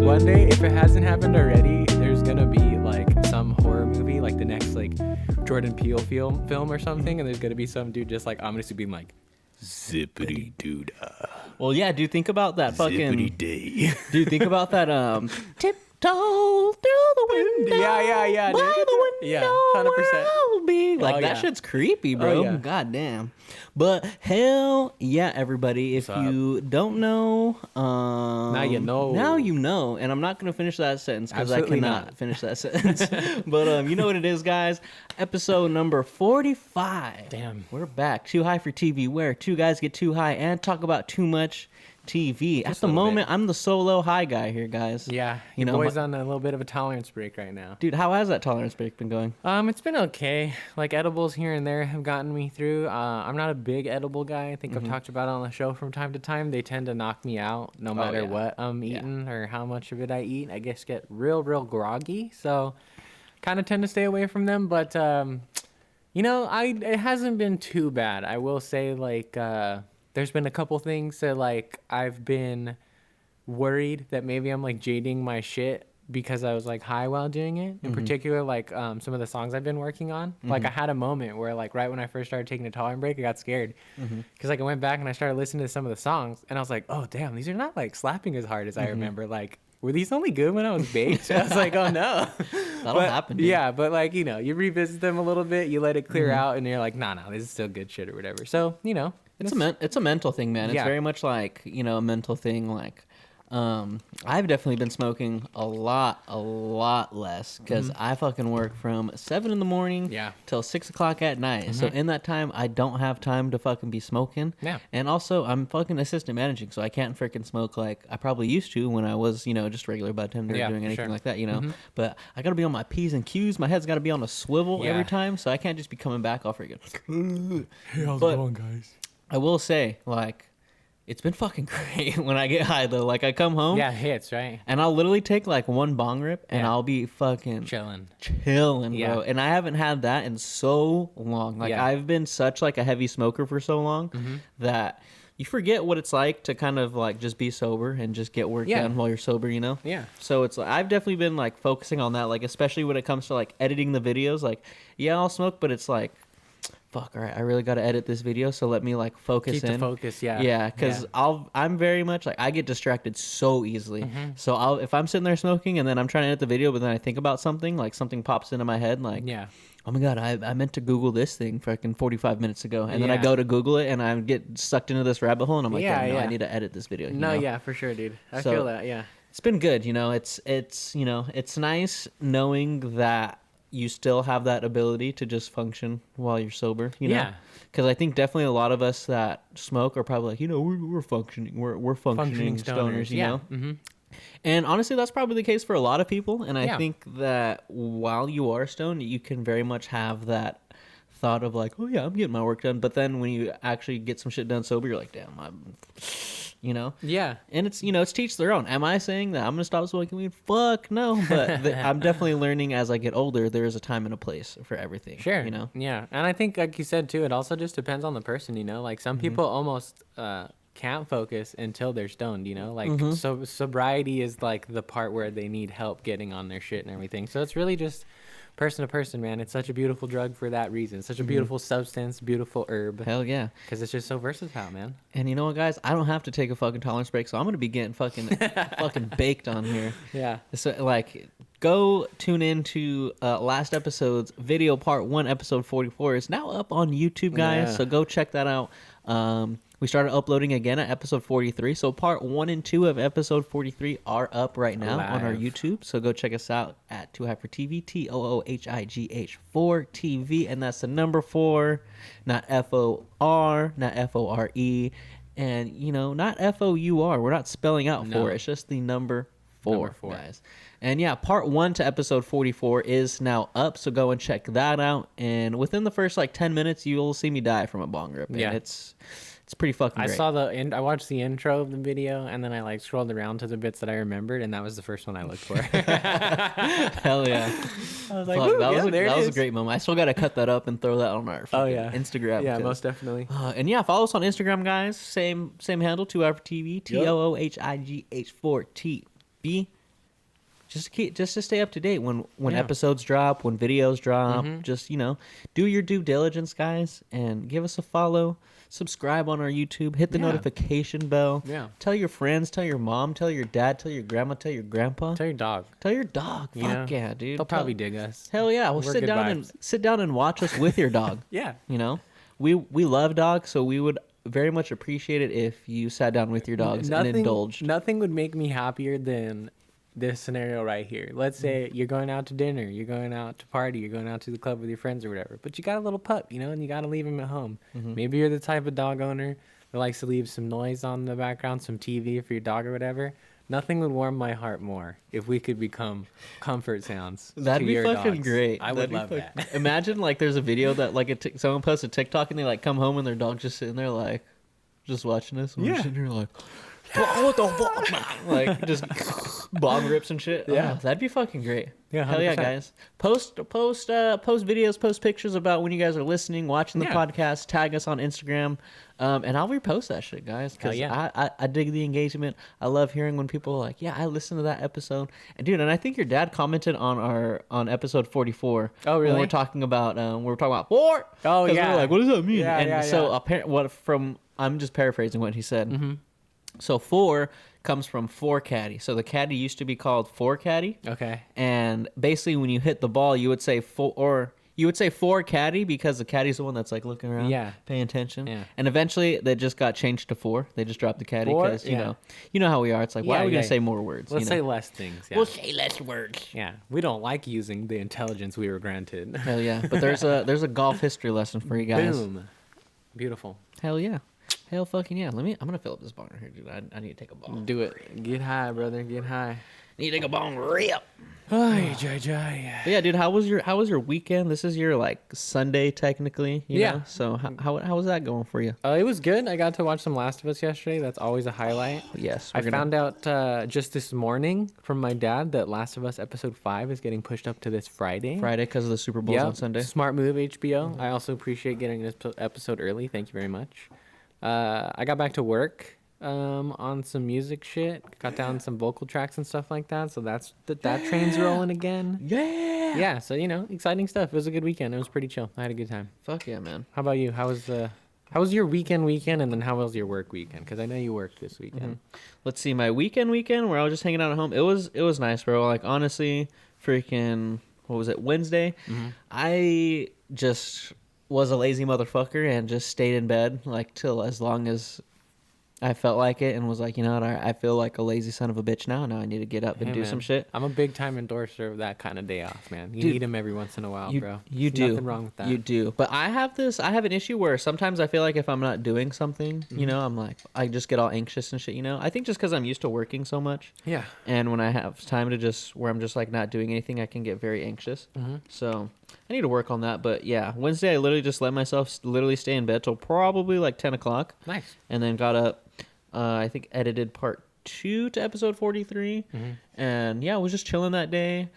one day, if it hasn't happened already, there's gonna be like some horror movie, like the next like Jordan Peele film or something, and there's gonna be some dude just like ominously being like, zippity doodah. Well, yeah, dude, think about that fucking. Zippity day. Dude, think about that. Tiptoe through the window. Yeah, by dude. the window. Yeah, 100%. where I'll be. Like Oh, that yeah. shit's creepy, bro. Oh, yeah. God damn. But hell yeah, everybody. If What's up? you don't know, Now you know. Now you know. And I'm not gonna finish that sentence because I Absolutely cannot not. finish that sentence. But you know what it is, guys. Episode number 45. Damn. We're back. Too high for TV. Where two guys get too high and talk about too much TV. At Just the a little moment, bit. I'm the solo high guy here, guys. Yeah, You your know, boy's on a little bit of a tolerance break right now. Dude, how has that tolerance break been going? It's been okay. Like edibles here and there have gotten me through. I'm not a big edible guy. I think I've talked about it on the show from time to time. They tend to knock me out no matter yeah. what I'm eating or how much of it I eat. I guess get real groggy. So kind of tend to stay away from them. But you know, it hasn't been too bad. I will say like there's been a couple things that like I've been worried that maybe I'm like jading my shit because I was like high while doing it. In particular, like some of the songs I've been working on. Like I had a moment where like right when I first started taking the tolerance break, I got scared because like I went back and I started listening to some of the songs and I was like, oh damn, these are not like slapping as hard as I remember. Like were these only good when I was baked? I was like, oh no. That'll happen, dude. Yeah, but like, you know, you revisit them a little bit, you let it clear out and you're like, nah, this is still good shit or whatever. So, you know. It's a mental thing, man. It's Yeah. very much like, you know, a mental thing. Like, I've definitely been smoking a lot less because I fucking work from 7 in the morning till 6 o'clock at night. So in that time, I don't have time to fucking be smoking. Yeah. And also, I'm fucking assistant managing, so I can't freaking smoke like I probably used to when I was, you know, just regular bartender Yeah, doing for anything sure. like that, you know. But I gotta be on my P's and Q's. My head's gotta be on a swivel Yeah. every time, so I can't just be coming back all freaking. Hey, how's But- it going, guys? I will say, like, it's been fucking great when I get high, though. Like, I come home Yeah, hits, right? and I'll literally take, like, one bong rip and Yeah. I'll be fucking Chilling. chilling, Yeah. bro. And I haven't had that in so long. Like, Yeah. I've been such, like, a heavy smoker for so long that you forget what it's like to kind of, like, just be sober and just get work Yeah. done while you're sober, you know? Yeah. So it's like, I've definitely been, like, focusing on that, like, especially when it comes to, like, editing the videos. Like, yeah, I'll smoke, but it's like, fuck, all right, I really got to edit this video, so let me like focus Keep in. the focus, yeah. Yeah, because I'm very much like I get distracted so easily. So if I'm sitting there smoking and then I'm trying to edit the video, but then I think about something, like something pops into my head, like Yeah. oh my god, I meant to Google this thing fucking 45 minutes ago, and then I Yeah. go to Google it and I get sucked into this rabbit hole, and I'm like, Yeah, no, I yeah. need to edit this video. you No, know? yeah, for sure, dude. I So- feel that, yeah. It's been good, you know. It's you know, it's nice knowing that you still have that ability to just function while you're sober, you know. Yeah. Because I think definitely a lot of us that smoke are probably like, you know, we're functioning, we're functioning stoners, you know. Mm-hmm. And honestly, that's probably the case for a lot of people. And I Yeah. think that while you are stoned, you can very much have that thought of like, oh yeah, I'm getting my work done. But then when you actually get some shit done sober, you're like, damn, you know. Yeah. And it's, you know, it's teach their own. Am I saying that I'm going to stop smoking weed? Fuck no. But I'm definitely learning as I get older, there is a time and a place for everything. Sure. You know? Yeah. And I think, like you said, too, it also just depends on the person, you know? Like, some people almost can't focus until they're stoned, you know? Like, so sobriety is, like, the part where they need help getting on their shit and everything. So it's really just person to person, man. It's such a beautiful drug for that reason. Such a beautiful substance, beautiful herb. Hell yeah. Because it's just so versatile, man. And you know what, guys? I don't have to take a fucking tolerance break, so I'm going to be getting fucking baked on here. Yeah. So, like, go tune into last episode's video part 1, episode 44. It's now up on YouTube, guys. Yeah. So go check that out. We started uploading again at episode 43. So part 1 and 2 of episode 43 are up right now on our Live. YouTube. So go check us out at Too High for TV, TOOHIGH 4TV. And that's the number 4, not FOR, not FORE. And, you know, not FOUR. We're not spelling out No. 4. It's just the number 4, Number 4. guys. And yeah, part 1 to episode 44 is now up, so go and check that out. And within the first like 10 minutes, you'll see me die from a bong rip. And Yeah. it's pretty fucking I great. saw I watched the intro of the video, and then I like scrolled around to the bits that I remembered, and that was the first one I looked for. Hell yeah. I was like, Fuck, "Woo, that yeah, was, there it that was a is." great moment. I still got to cut that up and throw that on our fucking yeah. Instagram. Yeah, 'cause- most definitely. And yeah, follow us on Instagram, guys. Same handle, 2 Hour TV, TOOHIGH 4TV. just to stay up to date when episodes drop, when videos drop. Just, do your due diligence, guys, and give us a follow. Subscribe on our YouTube. Hit the notification bell. Yeah. Tell your friends. Tell your mom. Tell your dad. Tell your grandma. Tell your grandpa. Tell your dog. Tell your dog. Fuck yeah, dude. They'll probably dig us. Hell yeah. We'll sit down and watch us with your dog. Yeah. We love dogs, so we would very much appreciate it if you sat down with your dogs and indulged. Nothing would make me happier than this scenario right here. Let's say you're going out to dinner, you're going out to party, you're going out to the club with your friends or whatever, but you got a little pup, and you got to leave him at home. Maybe you're the type of dog owner that likes to leave some noise on the background, some TV for your dog or whatever. Nothing would warm my heart more if we could become comfort sounds. That'd be fucking dogs. great. I would love that. Imagine there's a video that someone posts a TikTok and they come home and their dog's just sitting there just watching us. And we're sitting here what the fuck? Just bong rips and shit. Yeah, that'd be fucking great. Yeah, 100%. Hell yeah, guys. Post videos, post pictures about when you guys are listening, watching the podcast. Tag us on Instagram, and I'll repost that shit, guys. Because I dig the engagement. I love hearing when people are I listened to that episode. And dude, and I think your dad commented on episode 44. Oh, really? When we're talking about 4. Oh yeah. We're what does that mean? So I'm just paraphrasing what he said. So 4 comes from 4 caddy. So the caddy used to be called 4 caddy. Okay. And basically when you hit the ball, you would say 4 caddy because the caddy's the one that's looking around, paying attention. Yeah. And eventually they just got changed to 4. They just dropped the caddy because you know how we are. It's why are we gonna say more words? Let's say less things. Yeah. We'll say less words. Yeah. We don't like using the intelligence we were granted. Hell yeah. But there's a golf history lesson for you guys. Boom. Beautiful. Hell yeah. Hell fucking yeah. I'm gonna fill up this bong right here, dude. I need to take a bong. Do it. Get high, brother. Get high. Need to take a bong rip. Hi, JJ. But yeah, dude, how was your weekend? This is your Sunday technically, you know? So how was that going for you? It was good. I got to watch some Last of Us yesterday. That's always a highlight. Yes. I found out just this morning from my dad that Last of Us episode 5 is getting pushed up to this Friday. Friday because of the Super Bowl on Sunday. Smart move, HBO. I also appreciate getting this episode early. Thank you very much. I got back to work on some music shit. Got down some vocal tracks and stuff like that. So that train's rolling again. Yeah. Yeah. So exciting stuff. It was a good weekend. It was pretty chill. I had a good time. Fuck yeah, man. How about you? How was your weekend, and then how was your work weekend? Because I know you worked this weekend. Let's see, my weekend where I was just hanging out at home. It was nice, bro. Honestly, freaking, what was it? Wednesday. I just was a lazy motherfucker and just stayed in bed till as long as I felt like it, and was like, what, I feel like a lazy son of a bitch now. Now I need to get up and do some shit. I'm a big time endorser of that kind of day off, man. You need them every once in a while, bro. You do. Nothing wrong with that. You do. But I have an issue where sometimes I feel like if I'm not doing something, I'm like, I just get all anxious and shit, I think just because I'm used to working so much. Yeah. And when I have time to where I'm just not doing anything, I can get very anxious. So I need to work on that. But yeah, Wednesday I literally just let myself stay in bed till probably 10 o'clock. Nice. And then got up. I think edited part 2 to episode 43. And yeah, I was just chilling that day.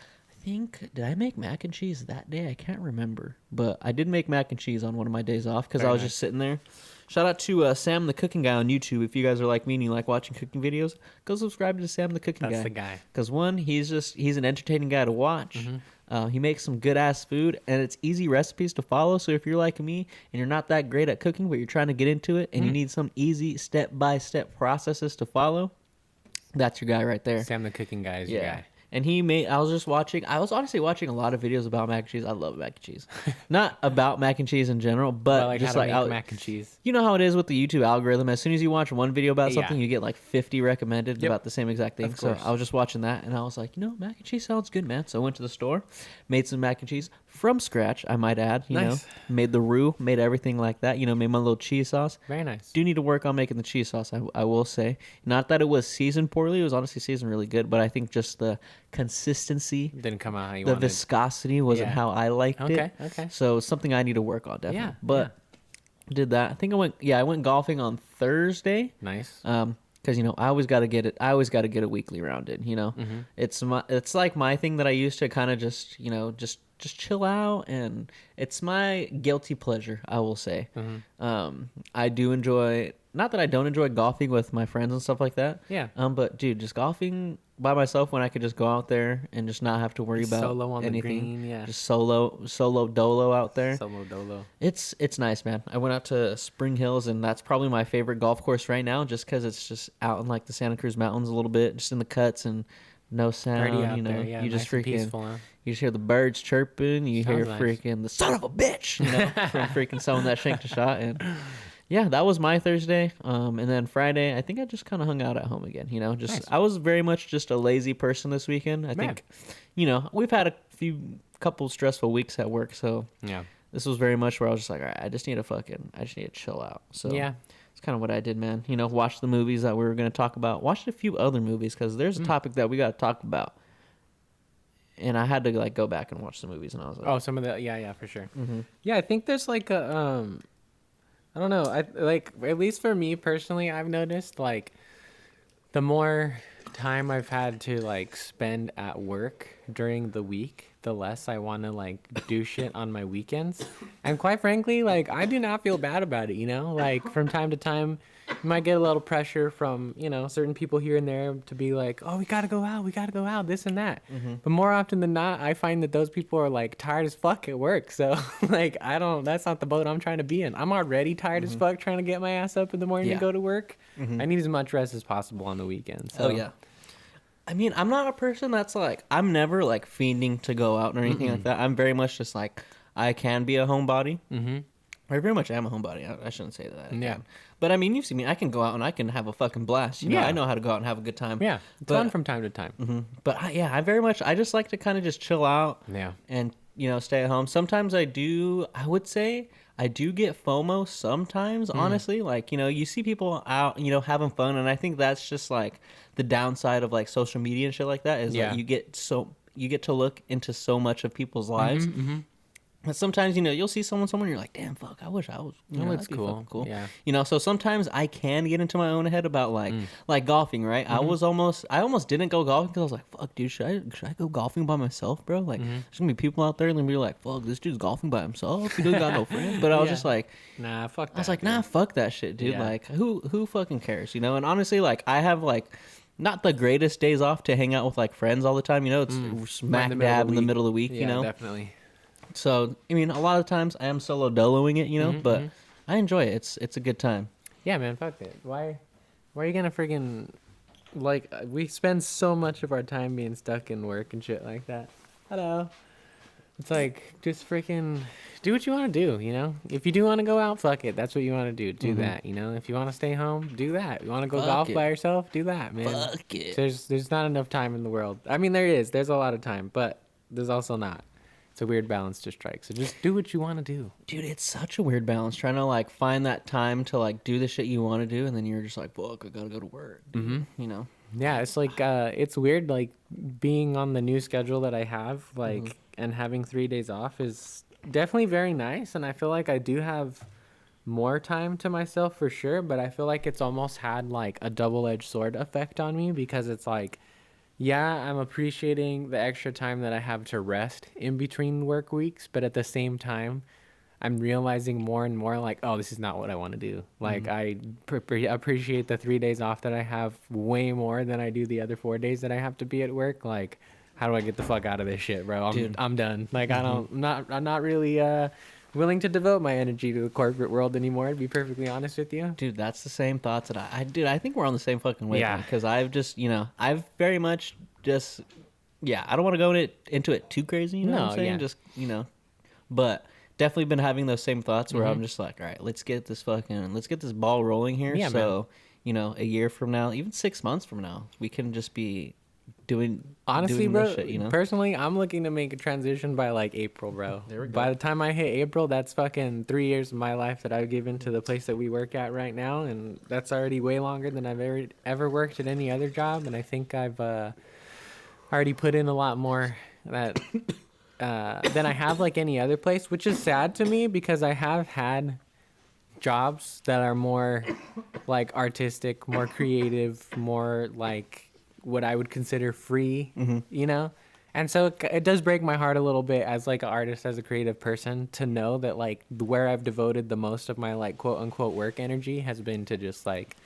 Did I make mac and cheese that day? I can't remember. But I did make mac and cheese on one of my days off because I was just sitting there. Shout out to Sam the Cooking Guy on YouTube. If you guys are like me and you like watching cooking videos, go subscribe to Sam the Cooking Guy. That's the guy. Because one, he's an entertaining guy to watch. He makes some good ass food, and it's easy recipes to follow. So if you're like me and you're not that great at cooking, but you're trying to get into it, and you need some easy step-by-step processes to follow, that's your guy right there. Sam the Cooking Guy is your guy. And I was honestly watching a lot of videos about mac and cheese. I love mac and cheese. Not about mac and cheese in general, but just mac and cheese. You know how it is with the YouTube algorithm. As soon as you watch one video about something, you get 50 recommended about the same exact thing. So I was just watching that, and I was like, mac and cheese sounds good, man. So I went to the store, made some mac and cheese from scratch, I might add. Nice. Made the roux, made everything like that. Made my little cheese sauce. Very nice. Do need to work on making the cheese sauce, I will say. Not that it was seasoned poorly. It was honestly seasoned really good, but I think just the consistency didn't come out how you wanted. The viscosity wasn't how I liked it. Okay. So it's something I need to work on, definitely. Yeah. But did that. I think I went golfing on Thursday. Nice. Because I always got to get it. I always got to get a weekly round in. It's like my thing that I used to kind of just just chill out, and it's my guilty pleasure, I will say. I do enjoy, not that I don't enjoy golfing with my friends and stuff like that. Yeah. But dude, just golfing by myself when I could just go out there and just not have to worry about solo on anything. the green, yeah. Just solo dolo out there. Solo dolo. It's nice, man. I went out to Spring Hills, and that's probably my favorite golf course right now, just because it's just out in like the Santa Cruz Mountains a little bit, just in the cuts and no sound. You know, there, yeah, you just nice and freaking, peaceful, huh? you just hear the birds chirping. You hear Sounds freaking the son of a bitch, you know, from freaking someone that shanked a shot. And yeah, that was my Thursday. And then Friday, I think I just kind of hung out at home again. You know, just Nice. I was very much just a lazy person this weekend. I think, you know, we've had a couple stressful weeks at work, so Yeah. this was very much where I was just like, all right, I just need to chill out. So Yeah. it's kind of what I did, man. You know, watch the movies that we were going to talk about. Watched a few other movies because there's a topic that we got to talk about. And I had to like go back and watch the movies, and I was like, Oh, some of the yeah, for sure. Yeah, I think there's like a I don't know. I like, at least for me personally, I've noticed like the more time I've had to like spend at work during the week, the less I want to like do shit on my weekends. And quite frankly, like I do not feel bad about it, you know? Like from time to time, you might get a little pressure from, you know, certain people here and there to be like, oh, we got to go out, this and that. But more often than not, I find that those people are like tired as fuck at work. So like, that's not the boat I'm trying to be in. I'm already tired as fuck trying to get my ass up in the morning to go to work. I need as much rest as possible on the weekend. So. oh yeah. I mean, I'm not a person that's like, I'm never like fiending to go out or anything like that. I'm very much just like, I can be a homebody. I very much am a homebody. I shouldn't say that. Yeah. But I mean, you've seen me. I can go out and I can have a fucking blast. You know, Yeah. I know how to go out and have a good time. Yeah, it's fun from time to time. But I just like to kind of just chill out. Yeah. And, you know, stay at home. Sometimes I would say I do get FOMO sometimes, honestly. Like, you know, you see people out, you know, having fun. And I think that's just like the downside of like social media and shit like that is that you get to look into so much of people's lives. But sometimes, you know, you'll see someone somewhere and you're like, damn, fuck, I wish I was, you know, it's that'd be cool. fucking cool. Yeah. You know, so sometimes I can get into my own head about like golfing, right? I almost didn't go golfing because I was like, fuck, dude, should I go golfing by myself, bro? Like, there's gonna be people out there and they'll be like, fuck, this dude's golfing by himself. He doesn't got no friends. But I was just like, nah, fuck that. I was like, dude. nah, fuck that shit, dude. Yeah. Like, who fucking cares, you know? And honestly, like, I have like not the greatest days off to hang out with like friends all the time, you know? It's smack dab in the middle of the week, Yeah, you know? definitely. So, I mean, a lot of times I am solo doloing it, you know, but I enjoy it. It's a good time. Yeah, man, fuck it. Why are you gonna friggin' like we spend so much of our time being stuck in work and shit like that. Hello. It's like just freaking do what you want to do, you know? If you do want to go out, fuck it. That's what you want to do. Do that, you know? If you want to stay home, do that. You want to go Fuck golf it. by yourself, do that, man. Fuck it. There's not enough time in the world. I mean, there is. There's a lot of time, but there's also not. It's a weird balance to strike. So just do what you want to do. Dude, it's such a weird balance trying to like find that time to like do the shit you want to do, and then you're just like, fuck, I gotta go to work. You know? Yeah, it's like it's weird like being on the new schedule that I have, like and having 3 days off is definitely very nice, and I feel like I do have more time to myself for sure, but I feel like it's almost had like a double-edged sword effect on me because it's like, yeah, I'm appreciating the extra time that I have to rest in between work weeks, but at the same time, I'm realizing more and more like, oh, this is not what I want to do. Like, I appreciate the 3 days off that I have way more than I do the other 4 days that I have to be at work. Like, how do I get the fuck out of this shit, bro? I'm done. Like, I'm not really willing to devote my energy to the corporate world anymore, to be perfectly honest with you. Dude, that's the same thoughts that I think we're on the same fucking wavelength. Yeah. Because I've just, you know, I've very much just, yeah, I don't want to go into it too crazy, you know what I'm saying? Yeah. Just, you know, but definitely been having those same thoughts where I'm just like, all right, let's get this ball rolling here. Yeah, so, man. you know, a year from now, even 6 months from now, we can just be doing Honestly, this bro, shit, you know? personally, I'm looking to make a transition by like April, bro. There we go. By the time I hit April, that's fucking 3 years of my life that I've given to the place that we work at right now, and that's already way longer than I've ever worked at any other job. And I think I've already put in a lot more than I have like any other place, which is sad to me because I have had jobs that are more like artistic, more creative, more like what I would consider free, you know? And so it does break my heart a little bit as like an artist, as a creative person, to know that like where I've devoted the most of my like quote unquote work energy has been to just like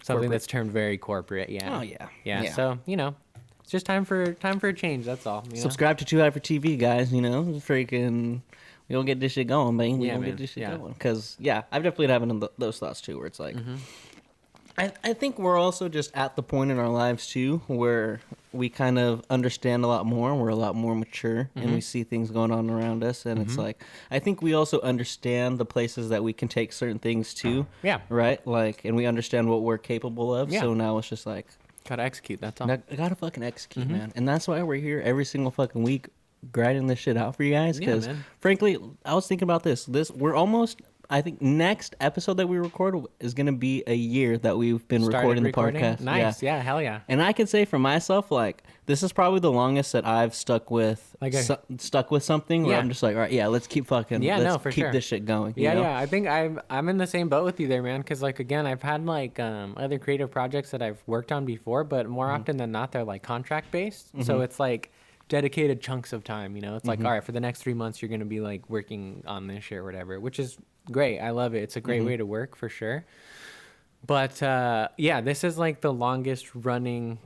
something Corporate. that's turned very corporate. Yeah. Oh yeah. Yeah. So, you know, it's just time for a change. That's all. You know? Subscribe to TH4TV, guys. You know, freaking, we don't get this shit going, man. We don't get this shit going. Because I've definitely having those thoughts too, where it's like, I think we're also just at the point in our lives too where we kind of understand a lot more. We're a lot more mature, and we see things going on around us, and it's like, I think we also understand the places that we can take certain things to. Yeah. Right. Like, and we understand what we're capable of. Yeah. So now it's just like, gotta execute. That's all. I gotta fucking execute, man. And that's why we're here every single fucking week, grinding this shit out for you guys. Because frankly, I was thinking about this. We're almost. I think next episode that we record is going to be a year that we've been recording the podcast. Nice. Yeah, hell yeah. And I can say for myself, like, this is probably the longest that I've stuck with stuck with something where I'm just like, all right, let's keep fucking, let's keep this shit going. You know? I think I'm in the same boat with you there, man. Because like, again, I've had like other creative projects that I've worked on before, but more often than not, they're like contract based. So it's like dedicated chunks of time, you know. It's like, all right, for the next 3 months, you're going to be like working on this shit or whatever, which is great. I love it. It's a great way to work for sure. But this is like the longest running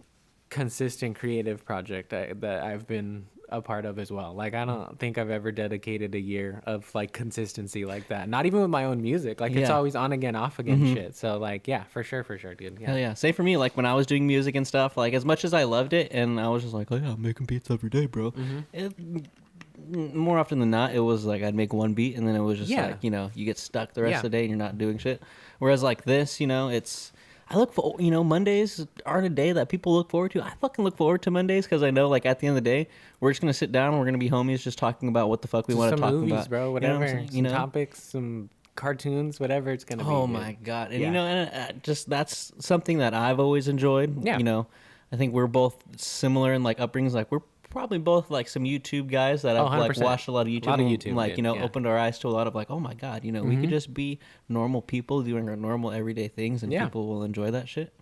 consistent creative project that I've been a part of as well. Like, I don't think I've ever dedicated a year of like consistency like that. Not even with my own music. Like, it's always on again, off again shit. So like, for sure, dude. Hell yeah. Same for me. Like, when I was doing music and stuff, like, as much as I loved it and I was just like, oh yeah, I'm making beats every day, bro. More often than not, it was like I'd make one beat and then it was just like, you know, you get stuck the rest of the day and you're not doing shit. Whereas like this, you know, I look for, you know, Mondays are a day that people look forward to. I fucking look forward to Mondays because I know, like, at the end of the day, we're just going to sit down and we're going to be homies just talking about what the fuck we want to talk movies, about. Bro, whatever. You know some topics, some cartoons, whatever it's going to be. Oh, my God. And, you know, and just that's something that I've always enjoyed. Yeah. You know, I think we're both similar in, like, upbringings. Like, we're probably both like some YouTube guys that have like watched a lot of YouTube, and, like, you know, opened our eyes to a lot of like, oh my God, you know, we could just be normal people doing our normal everyday things, and people will enjoy that shit,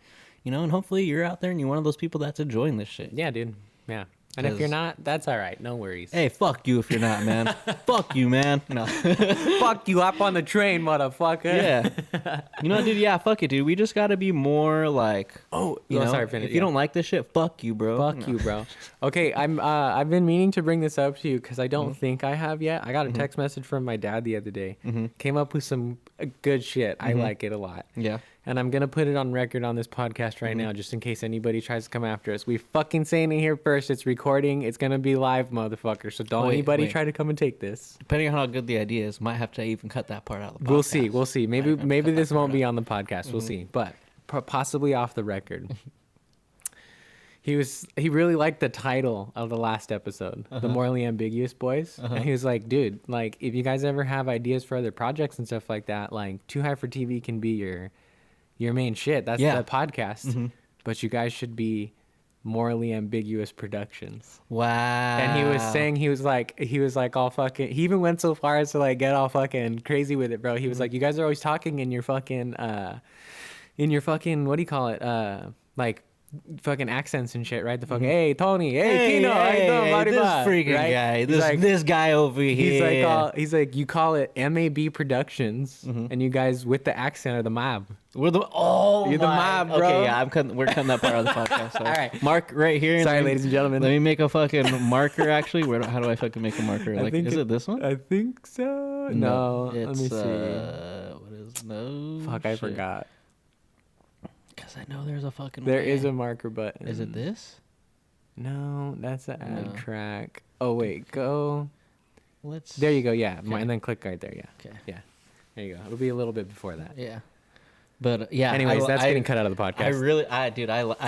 you know. And hopefully you're out there and you're one of those people that's enjoying this shit. Yeah, dude. Yeah. And if you're not, that's all right. No worries. Hey, fuck you if you're not, man. Fuck you, man. No. Fuck you. Hop on the train, motherfucker. Yeah. You know what, dude? Yeah, fuck it, dude. We just got to be more like, you know, if you don't like this shit, fuck you, bro. Fuck you, bro. Okay, I've been meaning to bring this up to you because I don't think I have yet. I got a text message from my dad the other day. Came up with some good shit. I like it a lot. Yeah. And I'm going to put it on record on this podcast right now, just in case anybody tries to come after us. We fucking saying it here first. It's recording. It's going to be live, motherfucker. So don't anybody try to come and take this. Depending on how good the idea is, might have to even cut that part out of the podcast. We'll see. Maybe this won't be on the podcast. We'll see. But possibly off the record. He really liked the title of the last episode, The Morally Ambiguous Boys. And he was like, dude, like, if you guys ever have ideas for other projects and stuff like that, like, Too High for TV can be your main shit. That's the podcast. But you guys should be Morally Ambiguous Productions. Wow. And he was saying, he was like all fucking, he even went so far as to like get all fucking crazy with it, bro. He was like, you guys are always talking in your fucking, what do you call it? Like, fucking accents and shit, right? The fucking, hey, Tony, hey, Tino, how you doing, this freaking guy, this guy over here. He's like, you call it MAB Productions, and you guys with the accent are the mob. You're the mob, bro. Okay, yeah, we're cutting that part of the podcast. So. All right, mark right here. Sorry, ladies and gentlemen. Let me make a fucking marker. Actually, how do I fucking make a marker? Like, is it this one? I think so. No, let me see. What is no? Fuck, I forgot. Because I know there's a fucking There is a marker button. Is it this? No, that's an ad track. Oh, wait, go. There you go, yeah. Okay. And then click right there, yeah. Okay. Yeah. There you go. It'll be a little bit before that. Yeah. But yeah. Anyways, that's getting cut out of the podcast. I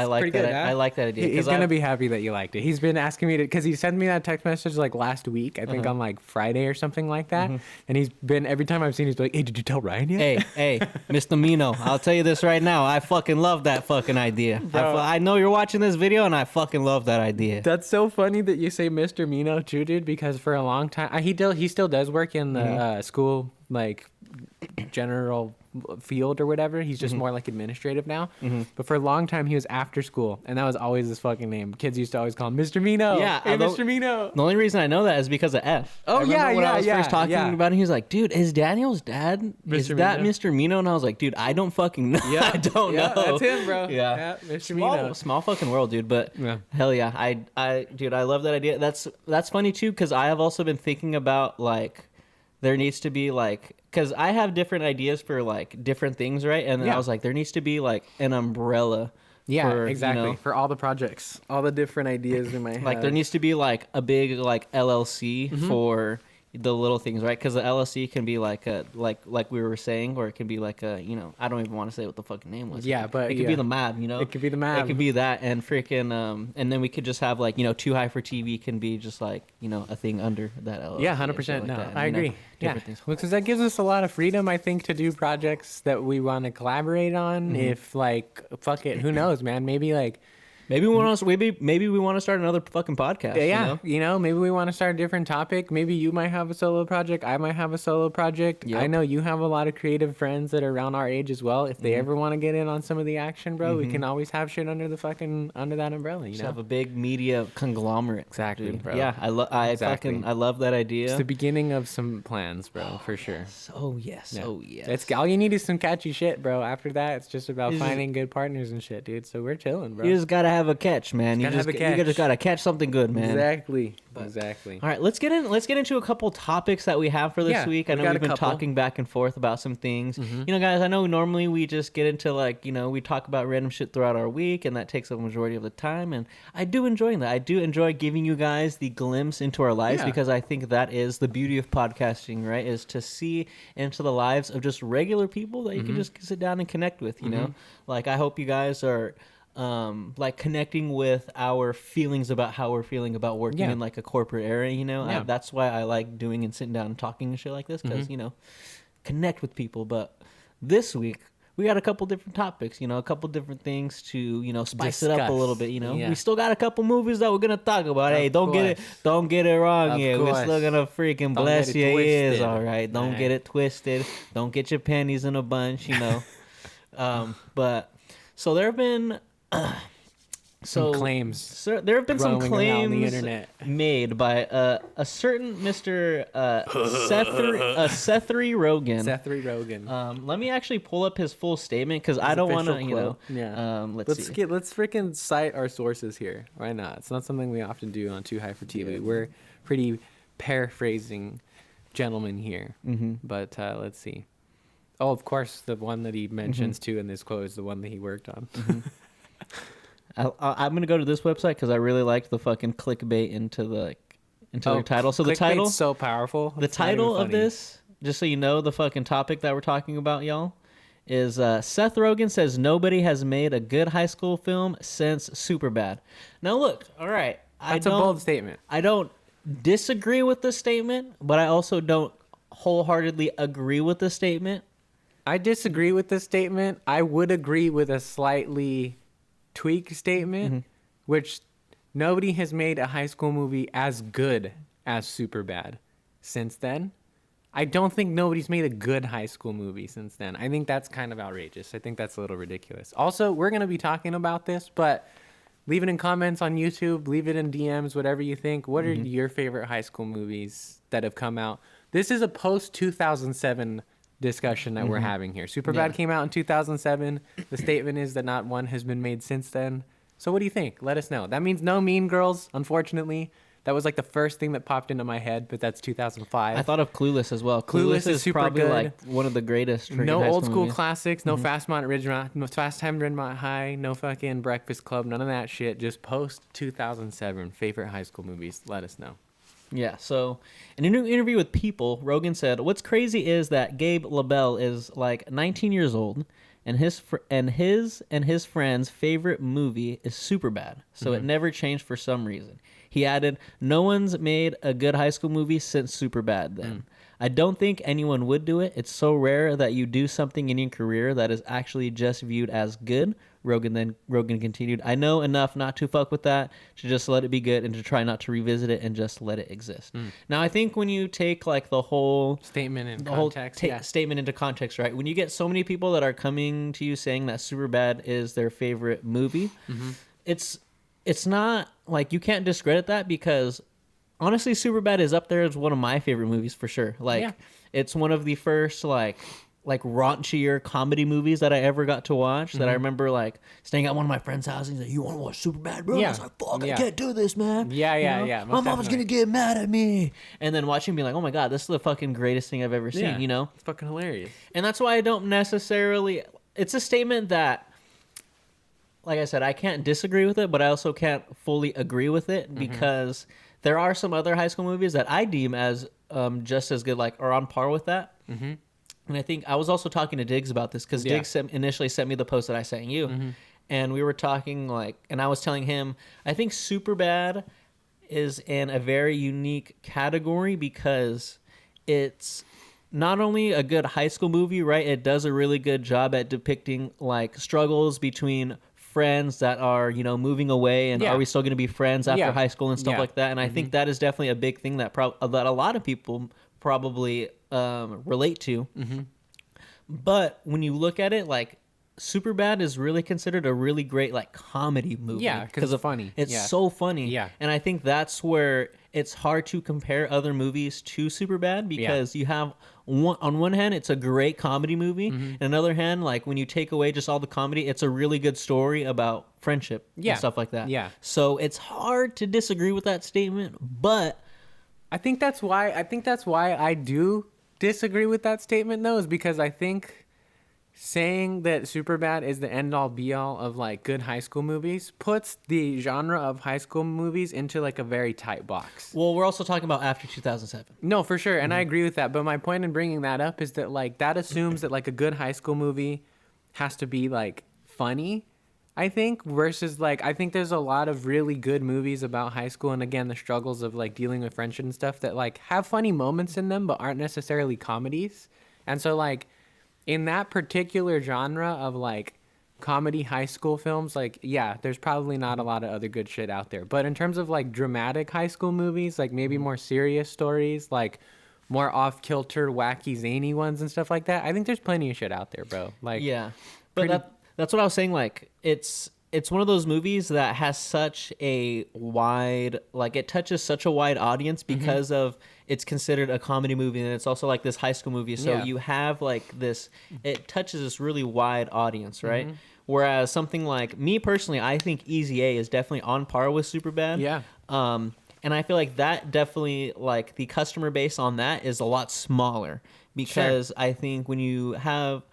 like that. I like that idea. He's gonna be happy that you liked it. He's been asking me because he sent me that text message like last week. I think on like Friday or something like that. And he's been every time I've seen, he's like, "Hey, did you tell Ryan yet?" Hey, Mr. Mino, I'll tell you this right now. I fucking love that fucking idea. I know you're watching this video, and I fucking love that idea. That's so funny that you say Mr. Mino too, dude. Because for a long time, he still does work in the school like general field or whatever. He's just more like administrative now. But for a long time, he was after school, and that was always his fucking name. Kids used to always call him Mr. Mino. Yeah, hey, Mr. Mino. The only reason I know that is because of F. Oh, when I was first talking about him, he was like, dude, is Daniel's dad, is that Mr. Mino? And I was like, dude, I don't fucking know. I don't know. That's him, bro. Yeah, Mr. Mino. Small fucking world, dude. But hell yeah, dude, I love that idea. That's funny too, because I have also been thinking about like, there needs to be like, because I have different ideas for like different things, right? And then I was like, there needs to be like an umbrella. Yeah, for, exactly. You know, for all the projects, all the different ideas in my head. Like there needs to be like a big like LLC for the little things, right? Because the LLC can be like a like we were saying, or it can be like a, you know, I don't even want to say what the fucking name was. Yeah, but it could be the MAB, you know. It could be the MAB. It could be that, and freaking and then we could just have like, you know, Too High for TV can be just like, you know, a thing under that LLC. Yeah, 100%. No, I agree. Yeah, things. because that gives us a lot of freedom, I think, to do projects that we want to collaborate on. If like, fuck it, who knows, man? Maybe like. Maybe we want to start another fucking podcast. Yeah, you know, maybe we want to start a different topic. Maybe you might have a solo project. I might have a solo project. Yep. I know you have a lot of creative friends that are around our age as well. If they ever want to get in on some of the action, bro, we can always have shit under that umbrella. You know, have a big media conglomerate. Exactly, dude. bro. Yeah, I love that idea. It's the beginning of some plans, bro, for sure. Oh yes, yes. It's all you need is some catchy shit, bro. After that, it's just about finding good partners and shit, dude. So we're chilling, bro. You just gotta have a catch, man. You just gotta catch something good, man. Exactly. Exactly. All right, let's get into a couple topics that we have for this week. I know we've been talking back and forth about some things. You know, guys, I know normally we just get into like, you know, we talk about random shit throughout our week, and that takes up a majority of the time. And I do enjoy that. I do enjoy giving you guys the glimpse into our lives, because I think that is the beauty of podcasting, right? Is to see into the lives of just regular people that you can just sit down and connect with. You know, like I hope you guys are like connecting with our feelings about how we're feeling about working in like a corporate area, you know. That's why I like doing and sitting down and talking and shit like this, because you know, connect with people. But this week we got a couple different topics, you know, a couple different things to, you know, spice it up a little bit, you know. We still got a couple movies that we're gonna talk about. Hey, don't get it wrong here. We're still gonna freaking bless your ears, all right? Don't get it twisted. Don't get your panties in a bunch, you know. But so there have been some claims. So there have been some claims the internet made by a certain Mr. Sethery Rogan. Sethery Rogan. Let me actually pull up his full statement, because I don't want to, you know. Yeah. Let's freaking cite our sources here. Why not? It's not something we often do on Too High for TV. We're pretty paraphrasing gentlemen here. But let's see. Oh, of course, the one that he mentions too in this quote is the one that he worked on. I'm gonna go to this website because I really liked the fucking clickbait into the title. So the title's so powerful. The title of this, just so you know, the fucking topic that we're talking about, y'all, is Seth Rogen says nobody has made a good high school film since Superbad. Now look, all right, that's a bold statement. I don't disagree with the statement, but I also don't wholeheartedly agree with the statement. I disagree with this statement. I would agree with a slightly tweak statement, which nobody has made a high school movie as good as Superbad since then. I don't think nobody's made a good high school movie since then. I think that's kind of outrageous. I think that's a little ridiculous. Also, we're going to be talking about this, but leave it in comments on YouTube, leave it in DMs, whatever you think. What are your favorite high school movies that have come out? This is a post-2007 discussion that we're having here. Superbad came out in 2007. The statement is that not one has been made since then. So what do you think? Let us know. That means no Mean Girls, unfortunately. That was like the first thing that popped into my head, but that's 2005. I thought of Clueless as well. Clueless is super probably good. Like one of the greatest. No old school classics. No Fast Time Ridgemont High. No fucking Breakfast Club. None of that shit. Just post 2007 favorite high school movies. Let us know. Yeah, so in an interview with People, Rogan said, "What's crazy is that Gabe LaBelle is like 19 years old, and his friend's favorite movie is Superbad. So it never changed for some reason." He added, "No one's made a good high school movie since Superbad then. I don't think anyone would do it. It's so rare that you do something in your career that is actually just viewed as good. Rogan continued, "I know enough not to fuck with that, to just let it be good and to try not to revisit it and just let it exist." Now I think when you take like the whole statement in context, statement into context, right? When you get so many people that are coming to you saying that Superbad is their favorite movie, it's not like you can't discredit that, because honestly, Superbad is up there as one of my favorite movies for sure. Like it's one of the first like raunchier comedy movies that I ever got to watch. That I remember like staying at one of my friend's house and he's like, "You want to watch Superbad, bro?" I was like, "Fuck, I can't do this, man." Yeah. My mama's gonna get mad at me. And then watching, being like, "Oh my god, this is the fucking greatest thing I've ever seen." You know, it's fucking hilarious. And that's why I don't necessarily. It's a statement that, like I said, I can't disagree with it, but I also can't fully agree with it, because there are some other high school movies that I deem as just as good, like, or on par with that. And I think I was also talking to Diggs about this, because Diggs initially sent me the post that I sent you, and we were talking like, and I was telling him, I think Superbad is in a very unique category because it's not only a good high school movie, right? It does a really good job at depicting like struggles between friends that are, you know, moving away, and are we still going to be friends after high school and stuff like that. And I think that is definitely a big thing that that a lot of people probably relate to. But when you look at it, like, Superbad is really considered a really great like comedy movie. Yeah, because it's funny. It's so funny. Yeah. And I think that's where it's hard to compare other movies to Superbad, because you have on one hand, it's a great comedy movie. And another hand, like when you take away just all the comedy, it's a really good story about friendship and stuff like that. Yeah. So it's hard to disagree with that statement, but I think that's why I do disagree with that statement though, is because I think saying that Superbad is the end all be all of like good high school movies puts the genre of high school movies into like a very tight box. Well, we're also talking about after 2007. No, for sure. And I agree with that. But my point in bringing that up is that like that assumes that like a good high school movie has to be like funny, I think, versus like I think there's a lot of really good movies about high school and again the struggles of like dealing with friendship and stuff that like have funny moments in them but aren't necessarily comedies. And so like in that particular genre of like comedy high school films, like yeah, there's probably not a lot of other good shit out there. But in terms of like dramatic high school movies, like maybe more serious stories, like more off kilter, wacky, zany ones and stuff like that, I think there's plenty of shit out there, bro. Like but that's what I was saying. Like it's one of those movies that has such a wide, like it touches such a wide audience because of it's considered a comedy movie, and it's also like this high school movie. So you have like this, it touches this really wide audience, right? Whereas something like me personally, I think Easy A is definitely on par with Superbad. Yeah. And I feel like that definitely, like the customer base on that is a lot smaller, because I think when you have,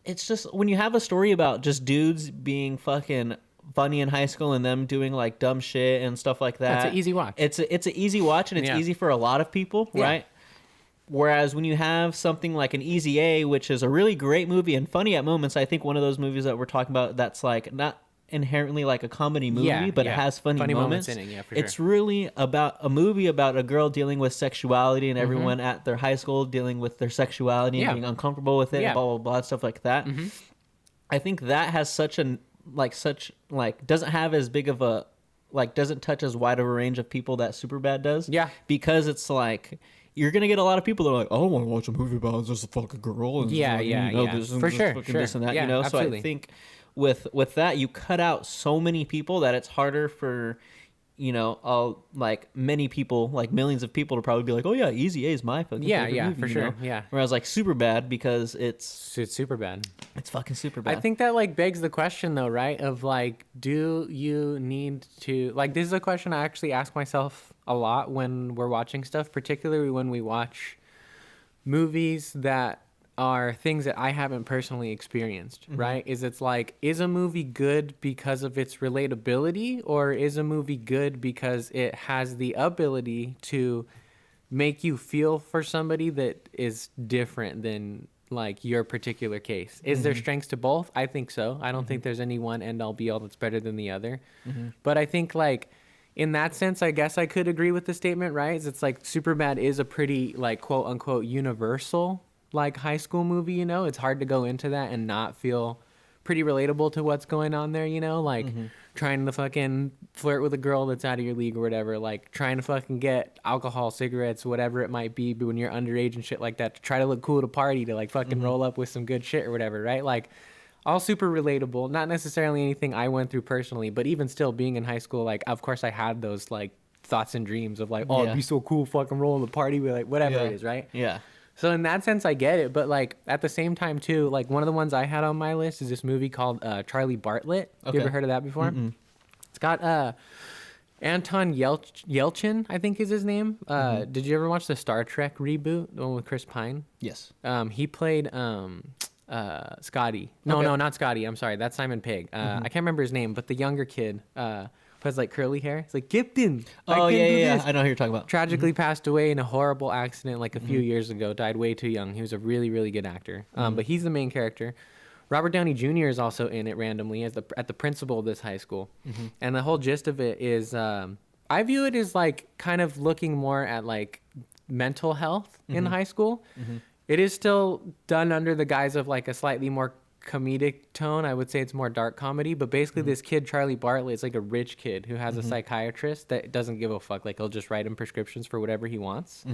it's just when you have a story about just dudes being fucking funny in high school and them doing like dumb shit and stuff like that, it's an easy watch. It's an easy watch, and it's easy for a lot of people, right? Whereas when you have something like an Easy A, which is a really great movie and funny at moments, I think one of those movies that we're talking about that's like not inherently like a comedy movie, but it has funny moments in it. It's really about a movie about a girl dealing with sexuality and everyone at their high school dealing with their sexuality and being uncomfortable with it, and blah blah blah, stuff like that. I think that has doesn't have as big of a doesn't touch as wide of a range of people that Superbad does. Because it's like you're gonna get a lot of people that are like, I don't want to watch a movie about just a fucking girl and this and for this, sure, this and that, you know. Absolutely. So I think with that, you cut out so many people that it's harder for, you know, like many people, like millions of people, to probably be like, oh yeah, Easy A is my fucking favorite movie, for sure, Whereas like Superbad, because it's super bad. It's fucking Superbad. I think that like begs the question though, right? Of like, do you need to, like, this is a question I actually ask myself a lot when we're watching stuff, particularly when we watch movies that are things that I haven't personally experienced, right? It's like, is a movie good because of its relatability, or is a movie good because it has the ability to make you feel for somebody that is different than like your particular case? Is there strengths to both? I think so. I don't think there's any one end all be all that's better than the other. But I think like in that sense, I guess I could agree with the statement, right? It's like Superbad is a pretty like quote unquote universal like high school movie, you know. It's hard to go into that and not feel pretty relatable to what's going on there, you know, like trying to fucking flirt with a girl that's out of your league or whatever, like trying to fucking get alcohol, cigarettes, whatever it might be, but when you're underage and shit like that, to try to look cool to party, to like fucking roll up with some good shit or whatever, right? Like all super relatable, not necessarily anything I went through personally, but even still being in high school, like of course I had those like thoughts and dreams of like, oh, it'd be so cool fucking rolling the party with like whatever it is, right? Yeah. So in that sense, I get it. But like at the same time too, like one of the ones I had on my list is this movie called Charlie Bartlett. You ever heard of that before? It's got Anton Yelchin, I think is his name. Did you ever watch the Star Trek reboot, the one with Chris Pine? Yes. He played Scotty. No, not Scotty. I'm sorry. That's Simon Pegg. I can't remember his name, but the younger kid who has like curly hair. It's like Gipton. Oh yeah. I know who you're talking about. Tragically passed away in a horrible accident like a few years ago. Died way too young. He was a really, really good actor. But he's the main character. Robert Downey Jr. is also in it randomly as at the principal of this high school. And the whole gist of it is, I view it as like kind of looking more at like mental health in high school. It is still done under the guise of like a slightly more comedic tone. I would say it's more dark comedy, but basically this kid, Charlie Bartlett, is like a rich kid who has a psychiatrist that doesn't give a fuck. Like he'll just write him prescriptions for whatever he wants.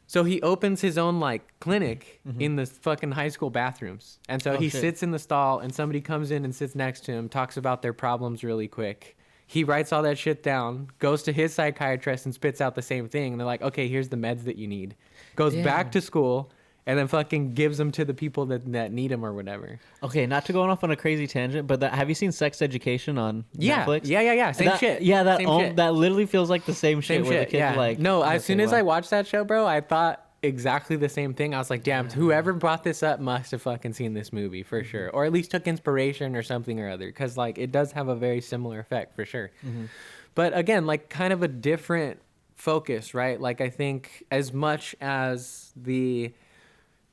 So he opens his own like clinic in the fucking high school bathrooms. And so he sits in the stall and somebody comes in and sits next to him, talks about their problems really quick. He writes all that shit down, goes to his psychiatrist and spits out the same thing. And they're like, okay, here's the meds that you need. Goes back to school and then fucking gives them to the people that need them or whatever. Okay, not to go off on a crazy tangent, but have you seen Sex Education on Netflix? Yeah. Same shit. Yeah, shit. That literally feels like the same shit. Where the kid like, no, as soon as I watched that show, bro, I thought exactly the same thing. I was like, damn, whoever brought this up must have fucking seen this movie for sure, or at least took inspiration or something or other, because like it does have a very similar effect for sure. But again, like kind of a different focus, right? Like I think as much as the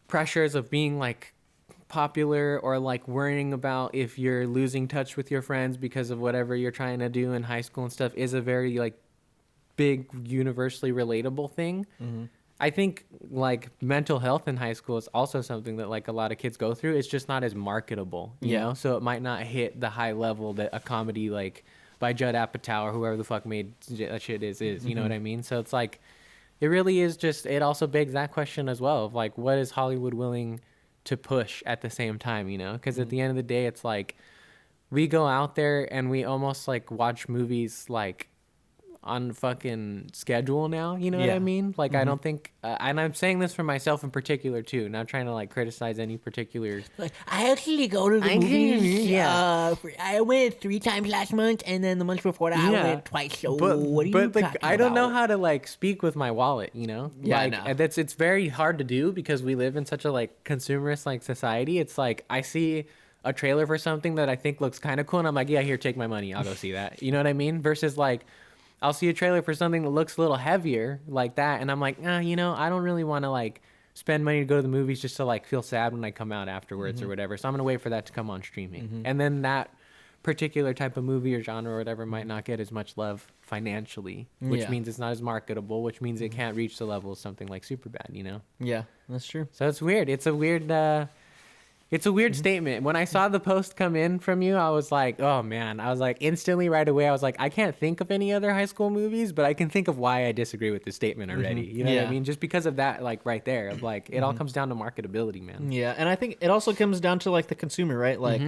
pressures of being like popular or like worrying about if you're losing touch with your friends because of whatever you're trying to do in high school and stuff is a very like big universally relatable thing. I think like mental health in high school is also something that like a lot of kids go through. It's just not as marketable, you know? So it might not hit the high level that a comedy like by Judd Apatow or whoever the fuck made that shit is, you know what I mean? So it's like, it really is just, it also begs that question as well of like, what is Hollywood willing to push at the same time, you know? Because at the end of the day, it's like, we go out there and we almost like watch movies like on fucking schedule now, you know what I mean? Like I don't think and I'm saying this for myself in particular too, not trying to like criticize any particular like I actually go to the movies. I went 3 times last month and then the month before that I went twice. So what are you talking about? I don't know how to like speak with my wallet, you know? Like it's very hard to do because we live in such a like consumerist like society. It's like I see a trailer for something that I think looks kind of cool and I'm like, yeah, here, take my money, I'll go see that. You know what I mean? Versus like I'll see a trailer for something that looks a little heavier like that, and I'm like, you know, I don't really want to like spend money to go to the movies just to like feel sad when I come out afterwards or whatever. So I'm gonna wait for that to come on streaming, and then that particular type of movie or genre or whatever might not get as much love financially, which means it's not as marketable, which means it can't reach the level of something like Superbad, you know? Yeah, that's true. So it's weird. It's a weird statement. When I saw the post come in from you, I was like, oh man. I was like, instantly right away, I was like, I can't think of any other high school movies, but I can think of why I disagree with this statement already. You know what I mean? Just because of that, like right there, of like, it all comes down to marketability, man. Yeah, and I think it also comes down to like the consumer, right? Like,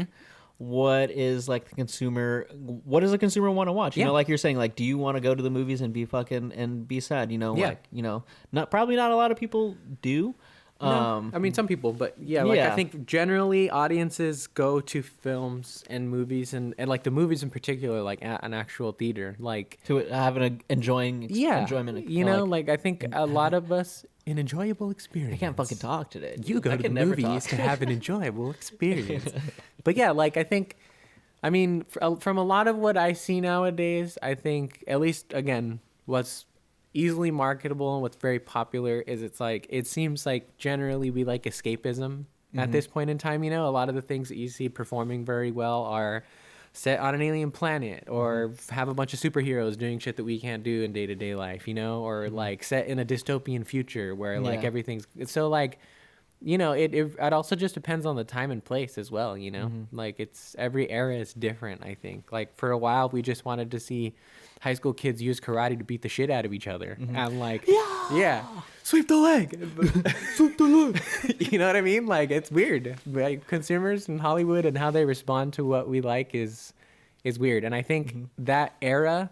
what is like the consumer? What does the consumer want to watch? You know, like you're saying, like, do you want to go to the movies and be fucking and be sad? You know, like, you know, probably not a lot of people do. No, I mean some people, but I think generally audiences go to films and movies and like the movies in particular, like at an actual theater, like to have an enjoyment. You know, like I think a lot of us an enjoyable experience. I can't fucking talk today. You go to the movies to have an enjoyable experience. But yeah, like I think, I mean, from a lot of what I see nowadays, I think at least again, what's easily marketable and what's very popular is it seems like generally we like escapism at this point in time. You know, a lot of the things that you see performing very well are set on an alien planet or have a bunch of superheroes doing shit that we can't do in day-to-day life, you know, or like set in a dystopian future where like everything's so like you know, it also just depends on the time and place as well, you know? Like, it's every era is different, I think. Like, for a while, we just wanted to see high school kids use karate to beat the shit out of each other. And, like, yeah, sweep the leg. Sweep the leg. You know what I mean? Like, it's weird. Like, consumers in Hollywood and how they respond to what we like is weird. And I think that era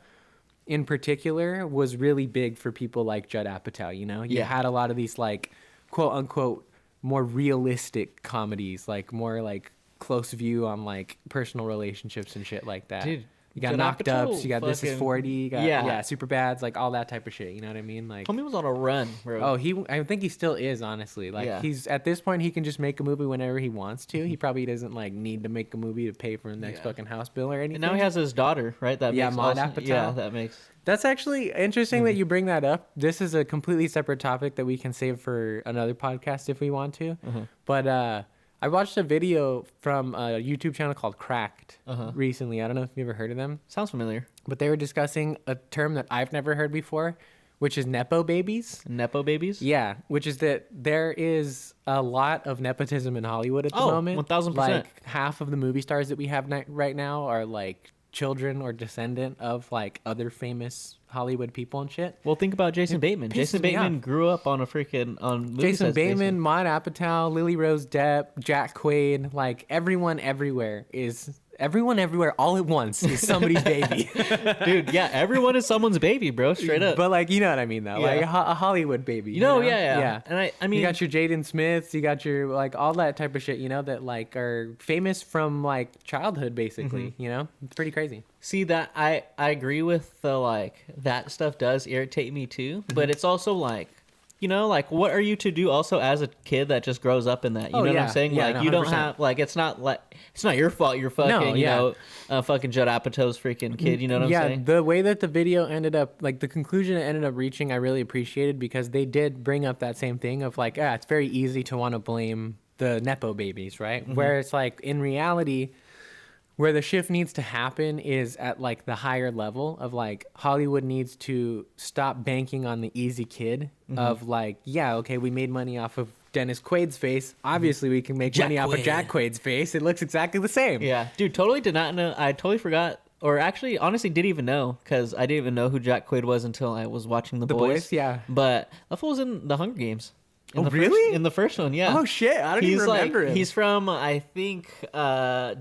in particular was really big for people like Judd Apatow, you know? You had a lot of these, like, quote unquote, more realistic comedies, like more like close view on like personal relationships and shit like that. Dude, you got Knocked Ups, you got This Is 40, you got Superbads, like all that type of shit. You know what I mean? Like, homie was on a run, bro. Oh, I think he still is, honestly. Like, he's at this point, he can just make a movie whenever he wants to. He probably doesn't like need to make a movie to pay for the next fucking house bill or anything. And now he has his daughter, right? That makes Maud Apatow. Yeah, that makes. That's actually interesting that you bring that up. This is a completely separate topic that we can save for another podcast if we want to. But I watched a video from a YouTube channel called Cracked recently. I don't know if you've ever heard of them. Sounds familiar. But they were discussing a term that I've never heard before, which is Nepo babies. Nepo babies? Yeah, which is that there is a lot of nepotism in Hollywood at the moment. 1,000%. Like, half of the movie stars that we have right now are like children or descendant of like other famous Hollywood people and shit. Well, think about Jason Bateman. Jason Bateman grew up on movie Jason sets, Bateman, Maud Apatow, Lily Rose Depp, Jack Quaid, like everyone everywhere all at once is somebody's baby. Dude, yeah, everyone is someone's baby, bro, straight up. But like, you know what I mean though, like a Hollywood baby. You know? Yeah. And I mean, you got your Jaden Smiths, you got your like all that type of shit, you know, that like are famous from like childhood basically, you know? It's pretty crazy. See, that I agree with the like that stuff does irritate me too, but it's also like, you know, like, what are you to do also as a kid that just grows up in that? You know what I'm saying? Yeah, like, 100%. you don't have, like, it's not your fault. You're fucking, you know, fucking Judd Apatow's freaking kid. You know what I'm saying? Yeah, the way that the video ended up, like, the conclusion it ended up reaching, I really appreciated because they did bring up that same thing of, like, it's very easy to want to blame the Nepo babies, right? Where it's like, in reality, where the shift needs to happen is at like the higher level of like Hollywood needs to stop banking on the easy kid of like, okay, we made money off of Dennis Quaid's face. Obviously, we can make money off of Jack Quaid's face. It looks exactly the same. Yeah, dude, totally did not know. I totally forgot, or actually, honestly, didn't even know because I didn't even know who Jack Quaid was until I was watching The Boys. Yeah. But that fool's in the Hunger Games. Really? In the first one, yeah. Oh shit! I don't even remember him. He's from, I think,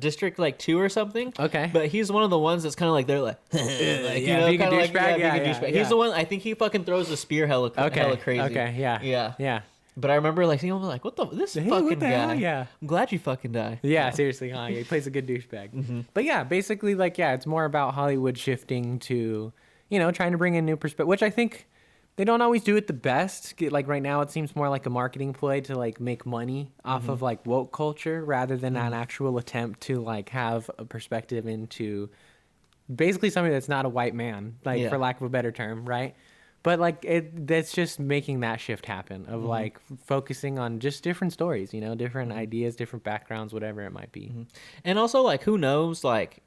District like 2 or something. Okay. But he's one of the ones that's kind of like they're like, you know, being a kind of like douchebag. He's the one. I think he fucking throws the spear hella crazy. Okay. Yeah. But I remember like seeing him like, what fucking guy? Hell? Yeah. I'm glad you fucking die. Yeah, seriously, huh? He plays a good douchebag. But yeah, basically, like, it's more about Hollywood shifting to, you know, trying to bring in new perspective, which I think they don't always do it the best. Like right now, it seems more like a marketing ploy to like make money off of like woke culture rather than an actual attempt to like have a perspective into basically something that's not a white man, like for lack of a better term, right? But like that's just making that shift happen of like focusing on just different stories, you know, different ideas, different backgrounds, whatever it might be. And also like who knows like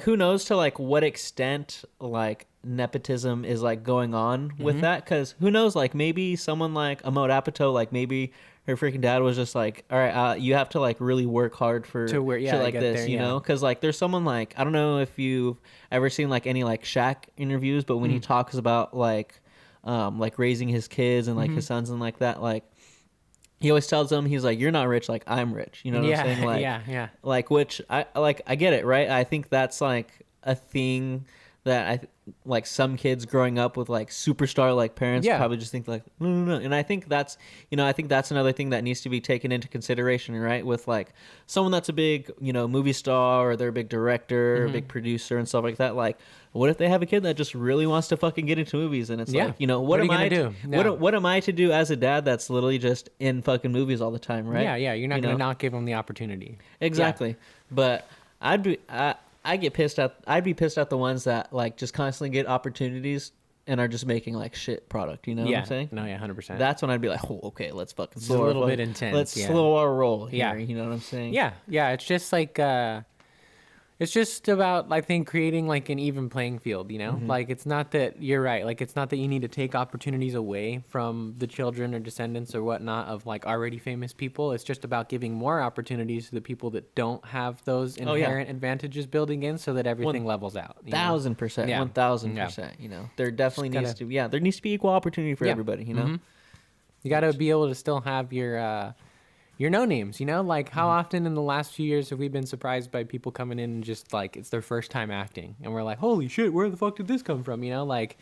who knows to like what extent like nepotism is like going on with that, because who knows, like maybe someone like Maud Apatow, like maybe her freaking dad was just like, all right, you have to like really work hard for shit like this, there, you know, because like there's someone like, I don't know if you've ever seen like any like Shaq interviews, but when he talks about like raising his kids and like his sons and like that, like he always tells them, he's like, you're not rich, like I'm rich, you know what I'm saying? Like, like, which I get it, right? I think that's like a thing that like some kids growing up with like superstar like parents probably just think like no, and I think that's, you know, I think that's another thing that needs to be taken into consideration, right? With like someone that's a big, you know, movie star, or they're a big director, or a big producer and stuff like that. Like, what if they have a kid that just really wants to fucking get into movies, and it's like, you know, what am I to do? What am I to do as a dad that's literally just in fucking movies all the time, right? Yeah, you're not gonna not give them the opportunity. Exactly, but I'd be pissed at the ones that like just constantly get opportunities and are just making like shit product, you know what I'm saying? No, 100%. That's when I'd be like, oh, okay, let's fucking slow a little bit intense. Let's slow our roll here, you know what I'm saying? Yeah, it's just like It's just about, I think, creating like an even playing field, you know? Like, it's not that, you're right. Like, it's not that you need to take opportunities away from the children or descendants or whatnot of like already famous people. It's just about giving more opportunities to the people that don't have those inherent advantages building in, so that everything levels out. 1,000%, Yeah. 1,000%. You know, there definitely needs to, there needs to be equal opportunity for everybody, you know? You got to be able to still have your no names, you know? Like, how often in the last few years have we been surprised by people coming in and just like it's their first time acting, and we're like, holy shit, where the fuck did this come from? You know, like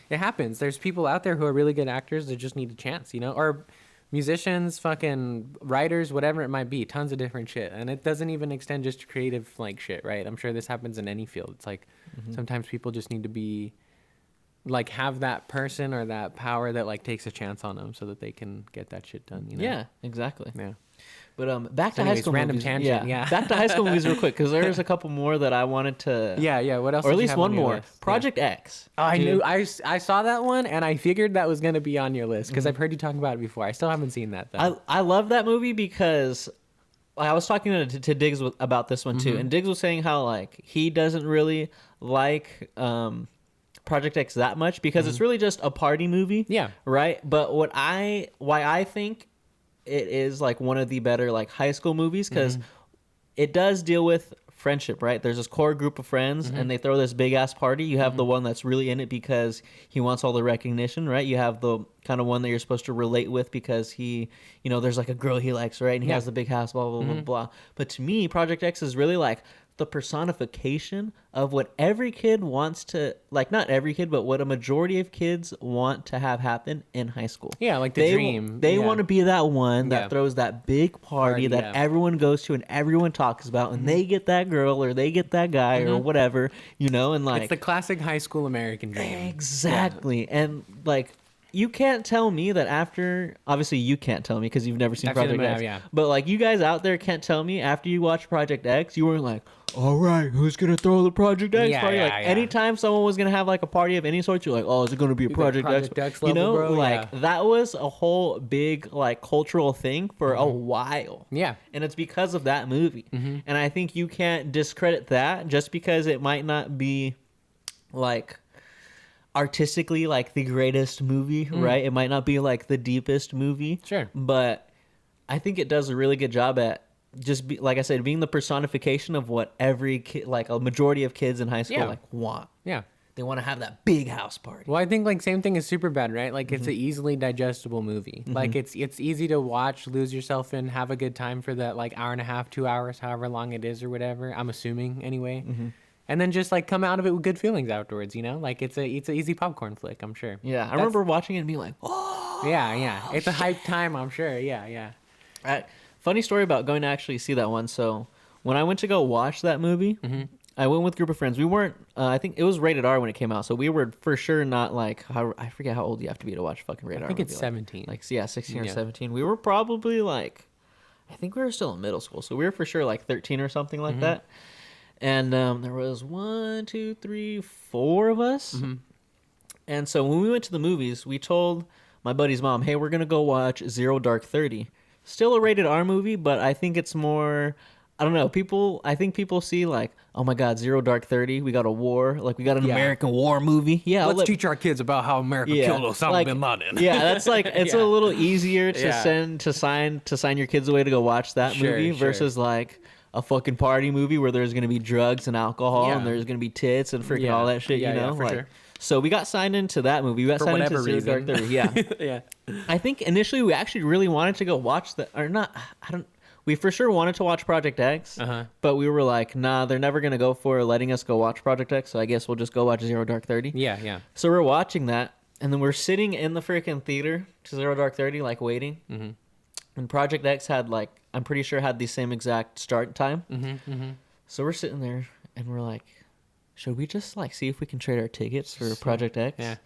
it happens. There's people out there who are really good actors that just need a chance, you know, or musicians, fucking writers, whatever it might be, tons of different shit. And it doesn't even extend just to creative like shit, right? I'm sure this happens in any field. It's like sometimes people just need to be like have that person or that power that like takes a chance on them so that they can get that shit done, you know? Yeah, exactly. Yeah. But back to high school random movies. tangent, yeah. Back to high school movies real quick, because there's a couple more that I wanted to. Yeah. What else? Or at did you least have one on your more. list? Project X. Oh, I knew. I saw that one, and I figured that was gonna be on your list because I've heard you talk about it before. I still haven't seen that though. I love that movie because I was talking to Diggs about this one too, and Diggs was saying how like he doesn't really like Project X that much because it's really just a party movie. Yeah. Right. But why I think it is like one of the better like high school movies because it does deal with friendship, right? There's this core group of friends and they throw this big ass party. You have the one that's really in it because he wants all the recognition, right? You have the kind of one that you're supposed to relate with because he, you know, there's like a girl he likes, right? And he has the big house, blah, blah, blah, blah. But to me, Project X is really like the personification of what every kid wants to, like, not every kid, but what a majority of kids want to have happen in high school. Yeah, like the dream. They want to be that one that throws that big party that everyone goes to and everyone talks about, and they get that girl or they get that guy or whatever, you know, and like... It's the classic high school American dream. Exactly. Yeah. And like... You can't tell me that after... Obviously, you can't tell me because you've never seen Project X. But, like, you guys out there can't tell me after you watch Project X, you weren't like, all right, who's going to throw the Project X party? Like, anytime someone was going to have, like, a party of any sort, you're like, oh, is it going to be a Project X level, you know, bro? Like, that was a whole big, like, cultural thing for a while. Yeah. And it's because of that movie. And I think you can't discredit that just because it might not be, like... artistically like the greatest movie, right? It might not be like the deepest movie, sure, but I think it does a really good job at just like I said, being the personification of what every kid, like a majority of kids in high school, like want. Yeah, they want to have that big house party. Well, I think like same thing is Superbad, right? Like it's an easily digestible movie. Like it's easy to watch, lose yourself in, have a good time for that like hour and a half, 2 hours, however long it is or whatever. I'm assuming anyway. And then just like come out of it with good feelings afterwards, you know? Like it's a easy popcorn flick, I'm sure. Yeah, I remember watching it and being like, oh. Yeah. It's a hype time, I'm sure. Yeah. Funny story about going to actually see that one. So when I went to go watch that movie, I went with a group of friends. We weren't, I think it was rated R when it came out. So we were for sure not like, I forget how old you have to be to watch fucking rated R. I think it's 17. Like, yeah, 16 or 17. We were probably like, I think we were still in middle school. So we were for sure like 13 or something like that. And there was 1, 2, 3, 4 of us. And so when we went to the movies, we told my buddy's mom, hey, we're going to go watch Zero Dark 30. Still a rated R movie, but I think it's more... I don't know. I think people see like, oh my God, Zero Dark 30. We got a war. Like we got an American war movie. Yeah. Let's teach our kids about how America killed Osama bin Laden. Yeah. That's like, it's a little easier to sign your kids away to go watch that movie versus like a fucking party movie where there's going to be drugs and alcohol and there's going to be tits and freaking all that shit, you know? For sure. So we got signed into that movie. We got signed into Zero Dark 30. Yeah. Yeah. I think initially we actually really wanted to go watch we for sure wanted to watch Project X, but we were like, nah, they're never going to go for letting us go watch Project X, so I guess we'll just go watch Zero Dark 30. Yeah. So we're watching that, and then we're sitting in the freaking theater to Zero Dark 30, like waiting. And Project X had like, I'm pretty sure had the same exact start time. So we're sitting there, and we're like, should we just like see if we can trade our tickets for Project X? Yeah.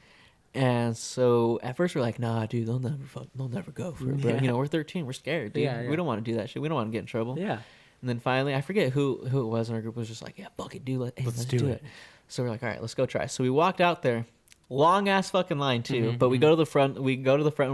And so at first we're like, nah, dude, they'll never go for it, bro. You know, we're 13, we're scared, dude. We don't want to do that shit. We don't want to get in trouble. Yeah. And then finally, I forget who it was in our group was just like, yeah, fuck it, dude, let's do it. So we're like, all right, let's go try. So we walked out there, long ass fucking line too. But we go to the front. And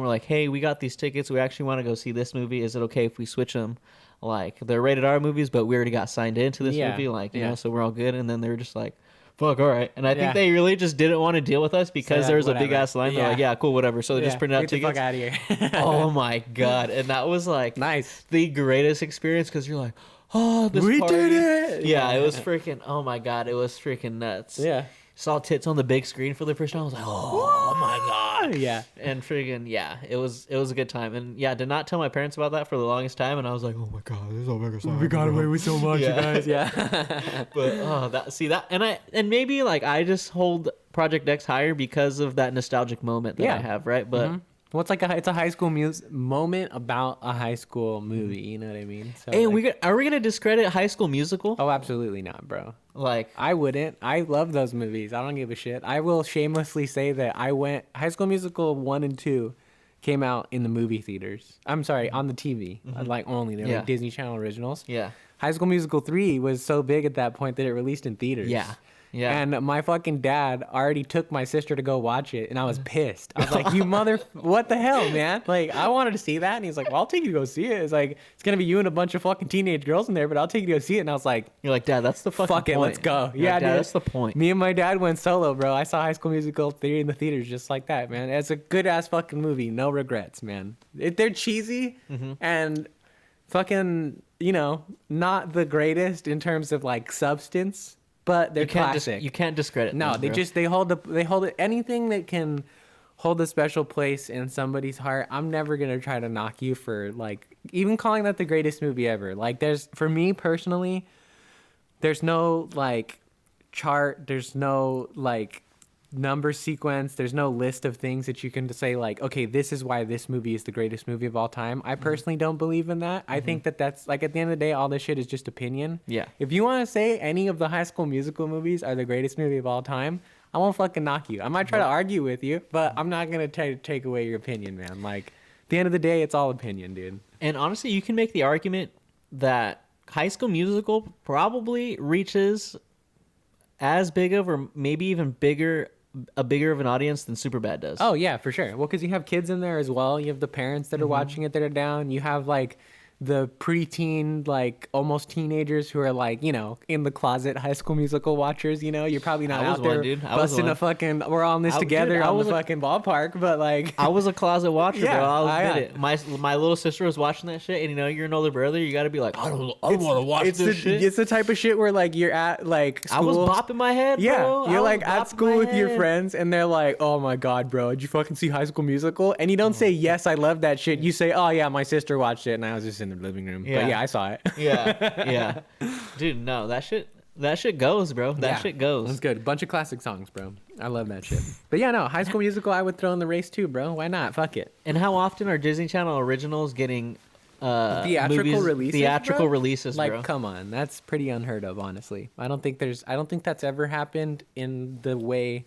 we're like, hey, we got these tickets. We actually want to go see this movie. Is it okay if we switch them? Like, they're rated R movies, but we already got signed into this movie. Like, you know, so we're all good. And then they were just like, fuck, all right. And I think they really just didn't want to deal with us because there was a big ass line. They're like, yeah, cool, whatever. So they just printed out tickets. Get the fuck out of here. Oh my God. And that was like nice. The greatest experience because you're like, oh, this we party. Did it. Yeah, it was freaking, oh my God. It was freaking nuts. Yeah. Saw tits on the big screen for the first time. I was like, oh my God. Yeah. And freaking, yeah, it was a good time. And yeah, did not tell my parents about that for the longest time. And I was like, oh my God, this is Omega Star. We got away with so much, you guys. Yeah. But, and maybe like I just hold Project X higher because of that nostalgic moment that I have, right? But well, it's a high school moment about a high school movie. You know what I mean? So, hey, are we gonna discredit High School Musical? Oh, absolutely not, bro. Like, I wouldn't. I love those movies. I don't give a shit. I will shamelessly say that High School Musical 1 and 2 came out in the movie theaters. I'm sorry, on the TV. Like only. They're like Disney Channel originals. Yeah. High School Musical 3 was so big at that point that it released in theaters. Yeah. Yeah. And my fucking dad already took my sister to go watch it, and I was pissed. I was like, "You what the hell, man? Like, I wanted to see that." And he's like, "Well, I'll take you to go see it." It's like, it's gonna be you and a bunch of fucking teenage girls in there, but I'll take you to go see it. And I was like, "You're like, Dad, that's the fucking fuck it, point. let's go." You're yeah, like, Dad, dude, that's the point. Me and my dad went solo, bro. I saw High School Musical 3 in the theaters just like that, man. It's a good ass fucking movie, no regrets, man. They're cheesy and fucking, you know, not the greatest in terms of like substance. But they're classic. You can't discredit. No, them, they hold it. Anything that can hold a special place in somebody's heart. I'm never gonna try to knock you for like even calling that the greatest movie ever. Like for me personally, there's no like chart. There's no like number sequence. There's no list of things that you can say like, okay, this is why this movie is the greatest movie of all time. I personally don't believe in that. I think that's like at the end of the day, all this shit is just opinion. Yeah. If you want to say any of the High School Musical movies are the greatest movie of all time, I won't fucking knock you. I might try to argue with you, but I'm not gonna try to take away your opinion, man. Like at the end of the day, it's all opinion, dude. And honestly, you can make the argument that High School Musical probably reaches as big of or maybe even bigger of an audience than Superbad does. Oh yeah, for sure. Well, because you have kids in there as well. You have the parents that are watching it that are down. You have like the preteen, like almost teenagers who are like, you know, in the closet High School Musical watchers. You know, you're probably not out there busting a fucking. We're all in this together on the fucking ballpark, but like I was a closet watcher, bro. I'll admit it. My little sister was watching that shit, and you know, you're an older brother. You got to be like, I don't want to watch this shit. It's the type of shit where like you're at like school. I was bopping my head. Yeah, bro. you're like at school with your friends, and they're like, "Oh my god, bro, did you fucking see High School Musical?" And you don't say, "Yes, I love that shit." You say, "Oh yeah, my sister watched it, and I was just in the living room." Yeah. But yeah, I saw it. yeah. Dude, no, that shit goes, bro. That shit goes. It's good. Bunch of classic songs, bro. I love that shit. But yeah, no, High School Musical I would throw in the race too, bro. Why not? Fuck it. And how often are Disney Channel originals getting theatrical releases, like, bro? come on. That's pretty unheard of, honestly. I don't think that's ever happened in the way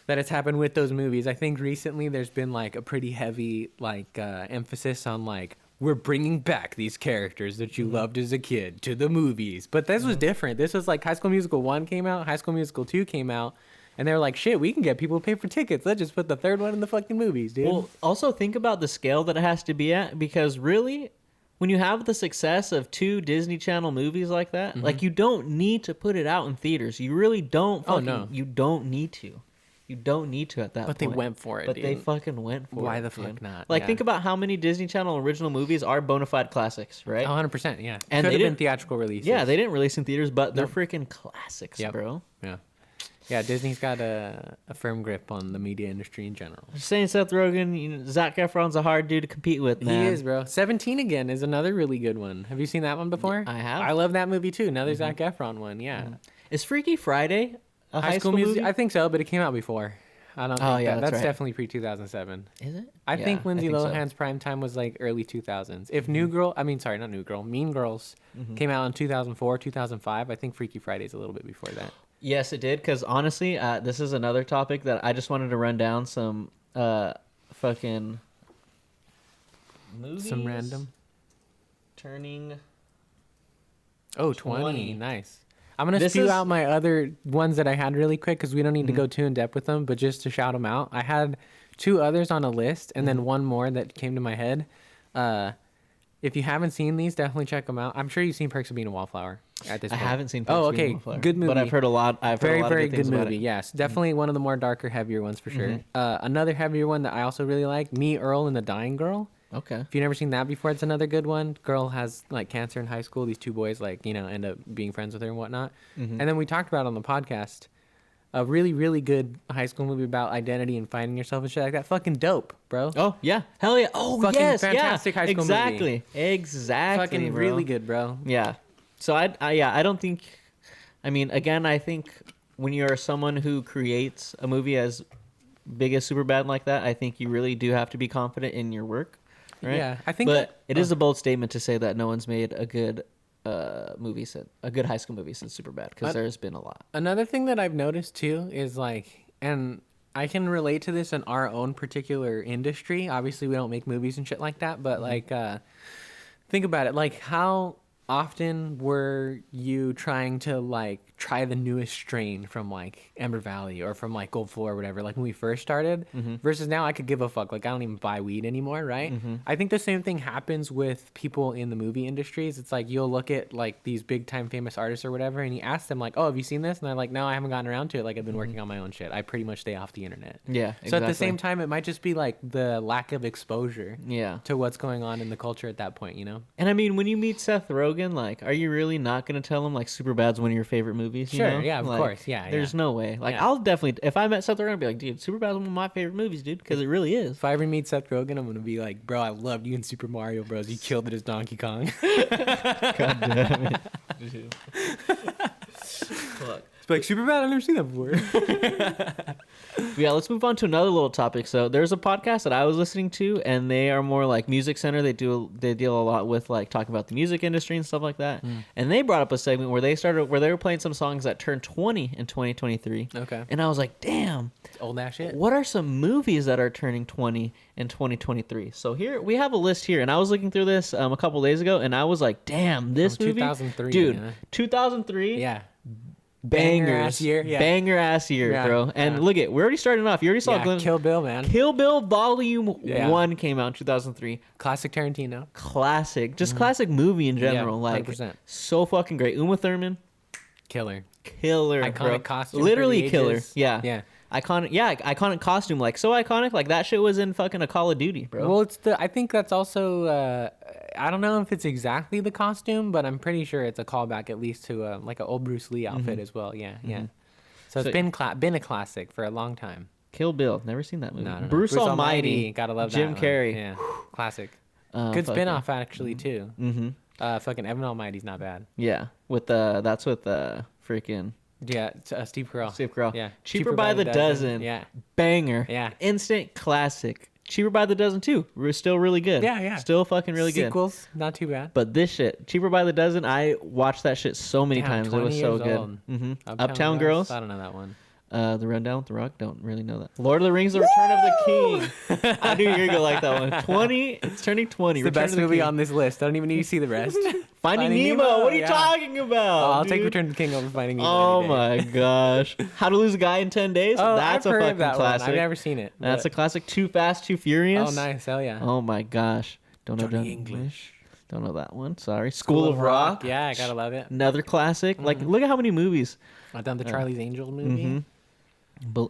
that it's happened with those movies. I think recently there's been like a pretty heavy like emphasis on like we're bringing back these characters that you loved as a kid to the movies. But this was different. This was like High School Musical 1 came out, High School Musical 2 came out, and they're like, shit, we can get people to pay for tickets. Let's just put the third one in the fucking movies, dude. Well, also think about the scale that it has to be at, because really, when you have the success of 2 Disney Channel movies like that, like you don't need to put it out in theaters. You really don't. You don't need to. You don't need to at that point. But they went for it, But dude. they fucking went for it. Why the fuck not? Like, think about how many Disney Channel original movies are bona fide classics, right? 100%, yeah. And could they have been didn't- theatrical releases. Yeah, they didn't release in theaters, but they're freaking classics, bro. Yeah. Yeah, Disney's got a firm grip on the media industry in general. Just saying, Seth Rogen, you know, Zac Efron's a hard dude to compete with, man. He is, bro. 17 Again is another really good one. Have you seen that one before? I have. I love that movie too. Another Zac Efron one, yeah. Is Freaky Friday a High School Music? movie? I think so, but it came out before. I don't think yeah, that's right. definitely pre-2007. Is it? I think Lindsay so. Lohan's prime time was like early 2000s. If Mean Girls came out in 2004, 2005, I think Freaky Friday's a little bit before that. Yes, it did. Because honestly, this is another topic that I just wanted to run down some fucking movies. Some random. Turning. Oh, 20. Nice. I'm going to spew out my other ones that I had really quick because we don't need to go too in depth with them, but just to shout them out. I had 2 others on a list and then one more that came to my head. If you haven't seen these, definitely check them out. I'm sure you've seen Perks of Being a Wallflower at this point. I haven't seen Perks of Being a Wallflower. Good movie. But I've heard a lot. Very of good things movie. about it. Yes, definitely one of the more darker, heavier ones for sure. Another heavier one that I also really like, Me, Earl, and the Dying Girl. Okay. If you've never seen that before, it's another good one. Girl has like cancer in high school. These 2 boys end up being friends with her and whatnot. And then we talked about on the podcast a really, really good high school movie about identity and finding yourself and shit like that. Fucking dope, bro. Oh, yeah. Hell yeah. Oh, fucking yes. fantastic high school movie. Exactly, fucking bro. really good, bro. Yeah. So, I don't think... I mean, again, I think when you're someone who creates a movie as big as Superbad like that, I think you really do have to be confident in your work, right? Yeah, I think But it is a bold statement to say that no one's made a good... a good high school movie since Superbad, because there's been a lot. Another thing that I've noticed too is and I can relate to this in our own particular industry. Obviously, we don't make movies and shit like that, but think about it. How often were you trying to try the newest strain from Ember Valley or from Gold Floor or whatever, when we first started, versus now I could give a fuck. I don't even buy weed anymore, right? I think the same thing happens with people in the movie industries. It's you'll look at these big time famous artists or whatever, and you ask them oh, have you seen this? And they're like, no, I haven't gotten around to it. I've been working on my own shit. I pretty much stay off the internet. Yeah, exactly. So at the same time, it might just be the lack of exposure to what's going on in the culture at that point, And I mean, when you meet Seth Rogen, are you really not going to tell him Superbad's one of your favorite movies? Sure, you know? yeah, of course, yeah. There's no way. I'll definitely, if I met Seth Rogen, I'd be like, dude, Superbad's one of my favorite movies, dude, because it really is. If I ever meet Seth Rogen, I'm going to be like, bro, I loved you in Super Mario Bros. You killed it as Donkey Kong. God damn it. Dude. Fuck. It's Superbad, I've never seen that before. Yeah, let's move on to another little topic. So there's a podcast that I was listening to, and they are more music center. They deal a lot with talking about the music industry and stuff like that. And they brought up a segment where they were playing some songs that turned 20 in 2023. Okay. And I was like, damn, it's old ass shit. What are some movies that are turning 20 in 2023? So here we have a list here, and I was looking through this a couple days ago, and I was like, damn, this movie, 2003, dude, 2003, yeah. Banger ass year, yeah, bro. And look we're already starting off. You already saw Kill Bill, man. Kill Bill Volume 1 came out in 2003. Classic Tarantino. Classic. Just classic movie in general. 100%. So fucking great. Uma Thurman. Killer. Iconic bro. Costume. Literally killer. Yeah. Yeah. Iconic costume. So iconic. That shit was in fucking a Call of Duty, bro. Well, I think that's also... I don't know if it's exactly the costume, but I'm pretty sure it's a callback at least to an old Bruce Lee outfit as well. Yeah, yeah. So it's been a classic for a long time. Kill Bill, never seen that movie. No. Bruce Almighty, gotta love Jim that Carrey. Yeah, classic. Good spinoff actually too. Fucking Evan Almighty's not bad. Yeah, that's with freaking. Yeah, Steve Carell. Steve Carell. Yeah. Cheaper by the dozen. Yeah. Banger. Yeah. Instant classic. Cheaper by the dozen too. We're still really good. Yeah. Still fucking really good. Sequels, not too bad. But this shit, Cheaper by the dozen, I watched that shit so many times. It was so good. Uptown Girls. I don't know that one. The Rundown with the Rock. Don't really know that. Lord of the Rings: The Return of the King. I knew you were gonna like that one. 20. It's turning 20. It's the best movie on this list. I don't even need to see the rest. Finding Nemo. What are you talking about? Oh, I'll take Return of the King over Finding Nemo. Oh my gosh. How to Lose a Guy in 10 Days. Oh, that's I've a heard fucking of that classic. One. I've never seen it. That's a classic. Too Fast, Too Furious. Oh, nice. Hell yeah. Oh my gosh. Don't know Johnny English. Don't know that one. Sorry. School of Rock. Yeah, I gotta love it. Another classic. Look at how many movies. I've done the Charlie's Angels movie.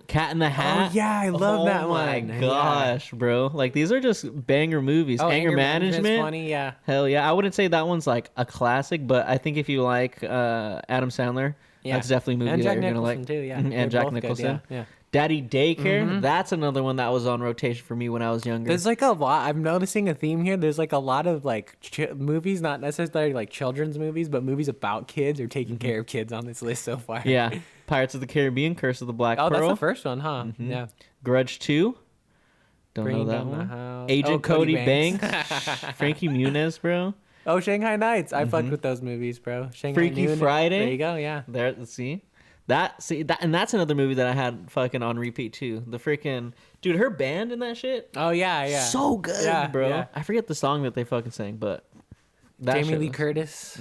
Cat in the Hat. Oh yeah, I love that one. Oh my gosh, bro! These are just banger movies. Anger Management. Funny, yeah. Hell yeah! I wouldn't say that one's a classic, but I think if you like Adam Sandler, that's definitely a movie and that Jack you're gonna Nicholson like. too, yeah. And Jack Nicholson. Yeah. Daddy Daycare. That's another one that was on rotation for me when I was younger. There's a lot. I'm noticing a theme here. There's a lot of movies, not necessarily children's movies, but movies about kids or taking care of kids on this list so far. Yeah. Pirates of the Caribbean, Curse of the Black Pearl. Oh, that's the first one, huh? Yeah. Grudge 2. Don't know that one. Agent Cody Banks. Frankie Muniz, bro. Oh, Shanghai Nights. I fucked with those movies, bro. Freaky Friday. There you go, yeah. There, see? And that's another movie that I had fucking on repeat too. The freaking dude, her band in that shit. Oh yeah. So good, bro. Yeah. I forget the song that they fucking sang, but that Jamie Lee Curtis.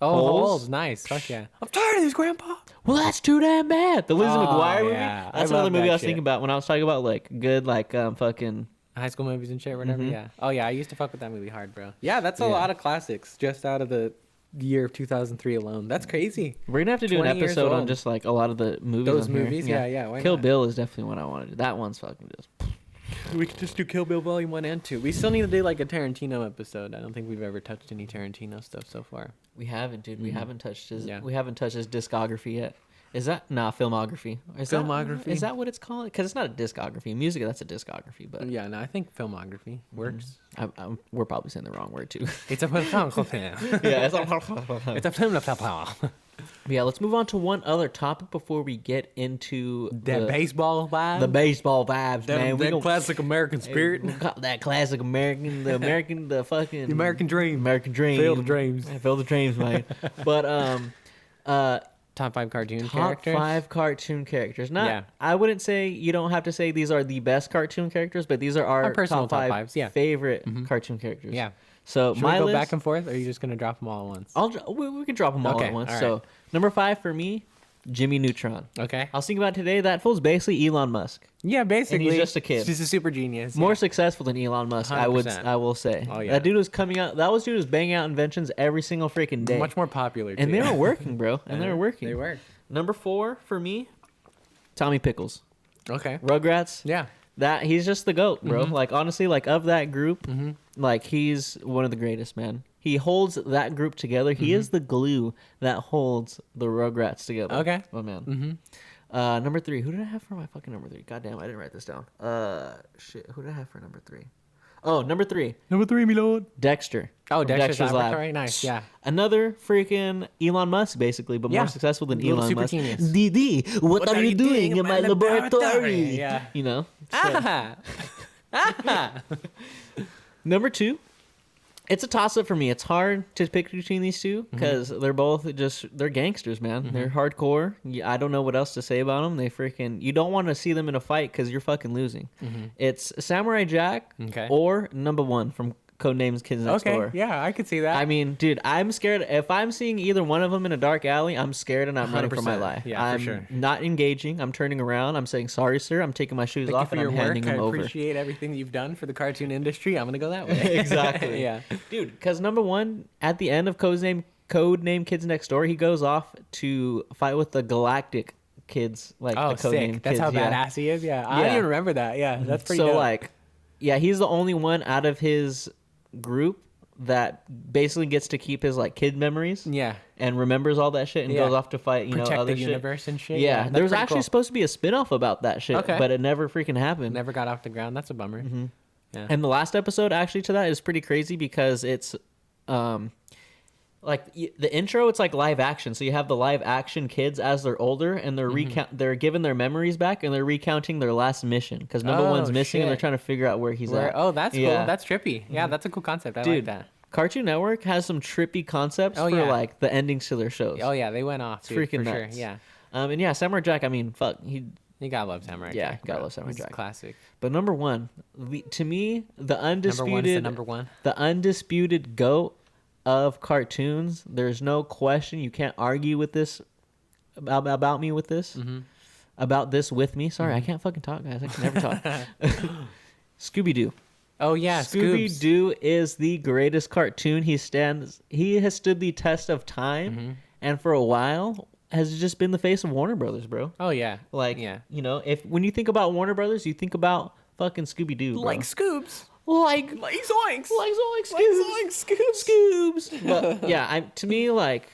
Oh, Holes. Nice. Fuck yeah. I'm tired of this, Grandpa. Well, that's too damn bad. The Lizzie McGuire movie. Yeah. That's another movie I was thinking about when I was talking about like good like fucking high school movies and shit, or whatever. Yeah. Oh yeah, I used to fuck with that movie hard, bro. Yeah, that's a lot of classics just out of the year of 2003 alone. That's crazy. We're gonna have to do an episode on just like a lot of the movies. Those movies, yeah. Kill Bill is definitely what I want to do. That one's fucking just. We could just do Kill Bill Volume 1 and 2. We still need to do like a Tarantino episode. I don't think we've ever touched any Tarantino stuff so far. We haven't, dude. We haven't touched his. We haven't touched his discography yet. Is that filmography? Is that what it's called? Because it's not a discography. Music, that's a discography. But yeah, no, I think filmography works. We're probably saying the wrong word too. It's a filmography. Yeah, it's a filmography. Yeah, let's move on to one other topic before we get into the baseball vibe. The baseball vibes, man. That classic American spirit. We got that classic American, the American dream. American dream. Fill the dreams, man. But top 5 cartoon characters. Top 5 cartoon characters. I wouldn't say you don't have to say these are the best cartoon characters, but these are our personal top 5 favorite cartoon characters. Yeah. So should we go back and forth, or are you just gonna drop them all at once? We can drop them all at once. Right. So number 5 for me, Jimmy Neutron. Okay. I was thinking about today. That fool's basically Elon Musk. Yeah, basically. And he's just a kid. He's a super genius. More successful than Elon Musk, 100%. I will say. Oh yeah. That dude was coming out. That dude was banging out inventions every single freaking day. Much more popular. And they were working, bro. And they were working. They were. Number 4 for me, Tommy Pickles. Okay. Rugrats. Yeah. He's just the GOAT, bro. Like honestly, like of that group, like he's one of the greatest, man. He holds that group together. He is the glue that holds the Rugrats together. Okay. Oh man. Number 3. Who did I have for my fucking number 3? God damn, I didn't write this down. Shit. Who did I have for number 3? Oh, number 3. Number 3, my lord. Dexter. Oh, Dexter's Lab. Right, nice. Yeah. Another freaking Elon Musk, basically, but more successful than Elon Musk. Genius. Didi, what are you doing in my laboratory? Yeah. You know. So. Number 2. It's a toss-up for me. It's hard to pick between these two because they're both they're gangsters, man. They're hardcore. I don't know what else to say about them. You don't want to see them in a fight because you're fucking losing. It's Samurai Jack or Number 1 from Codenames Kids Next Door. Yeah, I could see that. I mean, dude, I'm scared. If I'm seeing either one of them in a dark alley, I'm scared and I'm running for my life. Yeah, I'm for sure. not engaging. I'm turning around. I'm saying, sorry, sir. I'm taking my shoes off and I'm handing them over. I appreciate everything you've done for the cartoon industry. I'm going to go that way. Exactly. Yeah. Dude, because Number 1, at the end of Codename Kids Next Door, he goes off to fight with the Galactic Kids. Like the Codename Kids. That's how badass he is? Yeah. I didn't even remember that. Yeah, that's pretty dope. So, like, yeah, he's the only one out of his group that basically gets to keep his like kid memories, and remembers all that shit and goes off to fight, protect other the universe and shit. Yeah, there was actually supposed to be a spin-off about that shit, but it never freaking happened. Never got off the ground. That's a bummer. Yeah. And the last episode actually to that is pretty crazy because it's like the intro, it's like live action. So you have the live action kids as they're older and they're given their memories back and they're recounting their last mission because Number 1's missing and they're trying to figure out where he's at. Oh, that's cool. That's trippy. Yeah, that's a cool concept. I like that. Cartoon Network has some trippy concepts for like the endings to their shows. Oh yeah, they went off. It's freaking nuts. Sure. Yeah. And yeah, Samurai Jack. I mean, fuck, you gotta love Samurai Jack. Yeah, gotta love Samurai Jack. Classic. But Number 1, to me, the undisputed Number 1. The undisputed GOAT of cartoons. There's no question. You can't argue with this about me with this. About this with me. Sorry, I can't fucking talk, guys. I can never talk. Scooby-Doo. Oh yeah, Scooby-Doo is the greatest cartoon. He has stood the test of time, and for a while has just been the face of Warner Brothers, bro. Oh yeah, when you think about Warner Brothers, you think about fucking Scooby-Doo, bro. Like Scoobs. Like Zoinks. Scoobs. But yeah, to me, like,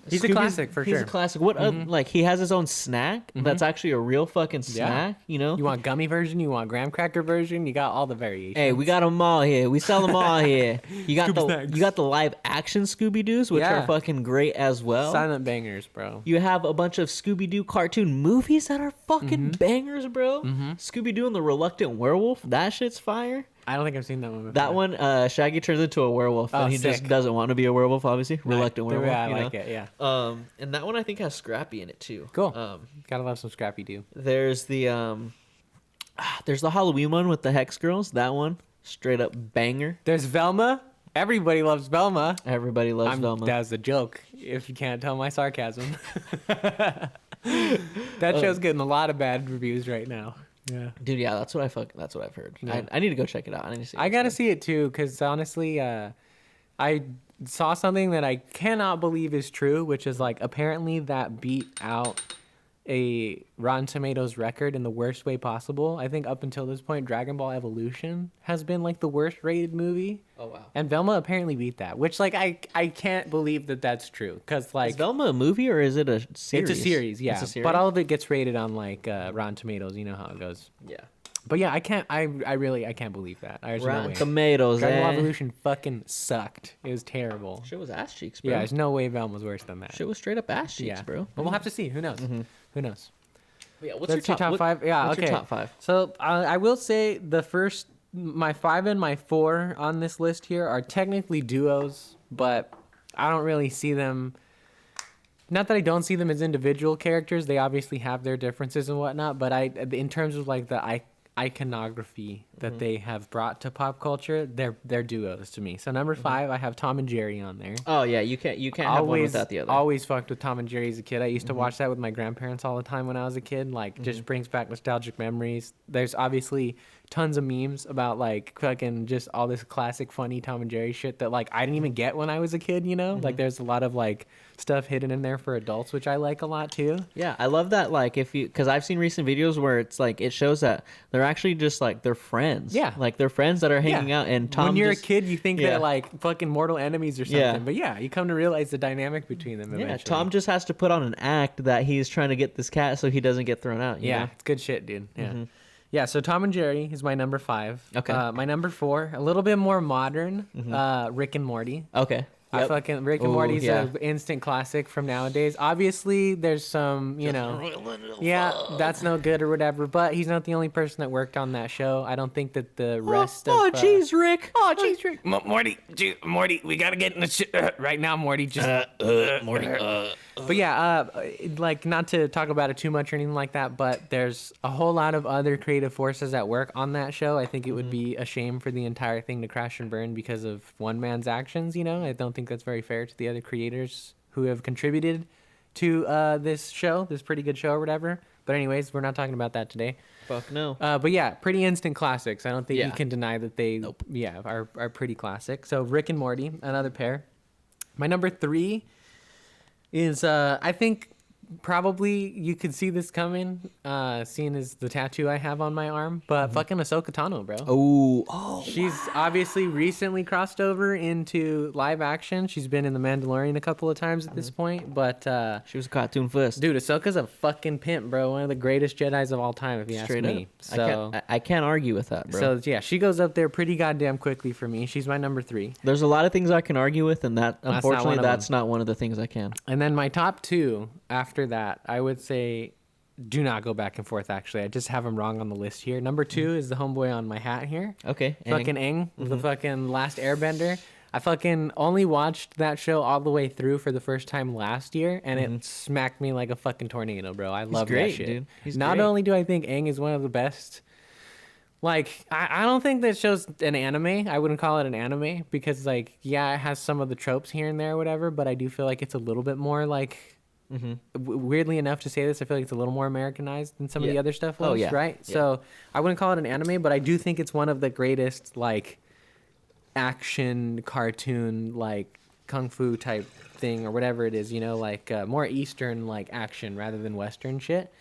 he's a classic for sure. He's a classic. What like he has his own snack that's actually a real fucking snack. You know, you want gummy version, you want graham cracker version, you got all the variations. Hey, we got them all here. We sell them all here. You got the live action Scooby Doos, which are fucking great as well. Silent bangers, bro. You have a bunch of Scooby Doo cartoon movies that are fucking bangers, bro. Scooby Doo and the Reluctant Werewolf. That shit's fire. I don't think I've seen that one before. That one, Shaggy turns into a werewolf, and he just doesn't want to be a werewolf, obviously. Reluctant werewolf. Yeah, I like it, yeah. And that one I think has Scrappy in it, too. Cool. Gotta love some Scrappy Doo. There's the Halloween one with the Hex Girls. That one, straight up banger. There's Velma. Everybody loves Velma. Everybody loves Velma. That was a joke, if you can't tell my sarcasm. That show's getting a lot of bad reviews right now. Yeah, dude. Yeah, that's what I've heard. Yeah. I need to go check it out. I gotta see it too, because honestly, I saw something that I cannot believe is true, which is like apparently that beat out a Rotten Tomatoes record in the worst way possible. I think up until this point, Dragon Ball Evolution has been like the worst rated movie. Oh wow! And Velma apparently beat that, which like I can't believe that that's true, because like, is Velma a movie or is it a series? It's a series, yeah. It's a series? But all of it gets rated on like Rotten Tomatoes. You know how it goes. Yeah. But yeah, I really can't believe that. There's Rotten no way. Tomatoes. Dragon Ball Evolution fucking sucked. It was terrible. Shit was ass cheeks, bro. Yeah, there's no way Velma's worse than that. Shit was straight up ass cheeks, bro. But we'll have to see. Who knows? Mm-hmm. Who knows? But yeah, what's your top five? Yeah, what's okay. your top five? So I will say my 5 and my 4 on this list here are technically duos, but I don't really see them. Not that I don't see them as individual characters. They obviously have their differences and whatnot. But in terms of like the iconography that they have brought to pop culture, they're duos to me. So number 5, I have Tom and Jerry on there. Oh yeah, you can't have one without the other. Always fucked with Tom and Jerry as a kid. I used to watch that with my grandparents all the time when I was a kid. Like, just brings back nostalgic memories. There's obviously tons of memes about like fucking just all this classic funny Tom and Jerry shit that like I didn't even get when I was a kid, you know? Like, there's a lot of like stuff hidden in there for adults, which I like a lot too. Yeah, I love that. Like, because I've seen recent videos where it's like it shows that they're actually just like they're friends. Yeah, like they're friends that are hanging out. And Tom, when you're a kid, you think they're like fucking mortal enemies or something. Yeah. But yeah, you come to realize the dynamic between them. Yeah, Eventually. Tom just has to put on an act that he's trying to get this cat so he doesn't get thrown out. You know? It's good shit, dude. Yeah. Yeah, so Tom and Jerry is my number 5. Okay. My number 4, a little bit more modern, Rick and Morty. Okay. Yep. Rick and Morty's an instant classic from nowadays. Obviously, there's some, that's no good or whatever, but he's not the only person that worked on that show. I don't think that the rest of... Oh, jeez, Rick. Oh, jeez, Rick. Morty, we gotta get in the shit right now, Morty. Just... Morty. But yeah, like, not to talk about it too much or anything like that, but there's a whole lot of other creative forces at work on that show. I think it would be a shame for the entire thing to crash and burn because of one man's actions, you know? I don't think that's very fair to the other creators who have contributed to this show, this pretty good show or whatever. But anyways, we're not talking about that today. Fuck no. But yeah, pretty instant classics. I don't think you can deny that they are pretty classic. So Rick and Morty, another pair. My number 3 is I think probably you could see this coming, seeing as the tattoo I have on my arm, but fucking Ahsoka Tano, bro. Oh, she's obviously recently crossed over into live action. She's been in The Mandalorian a couple of times at this point, but she was a cartoon first. Dude, Ahsoka's a fucking pimp, bro. One of the greatest Jedis of all time, if you ask me. So I can't argue with that, bro. So yeah, she goes up there pretty goddamn quickly for me. She's my number 3. There's a lot of things I can argue with, and unfortunately that's not one of the things I can. And then my top 2 after that, I would say, do not go back and forth. Actually, I just have them wrong on the list here. Number 2 is the homeboy on my hat here. Okay, fucking Aang, the fucking Last Airbender. I fucking only watched that show all the way through for the first time last year, and it smacked me like a fucking tornado, bro. I love that shit. Dude. He's not great. Only do I think Aang is one of the best. Like, I don't think that show's an anime. I wouldn't call it an anime because, like, yeah, it has some of the tropes here and there or whatever, but I do feel like it's a little bit more, like, weirdly enough to say this, I feel like it's a little more Americanized than some of the other stuff was, right? Yeah. So I wouldn't call it an anime, but I do think it's one of the greatest, like, action cartoon, like, kung fu type thing or whatever it is, you know, like, more Eastern, like, action rather than Western shit.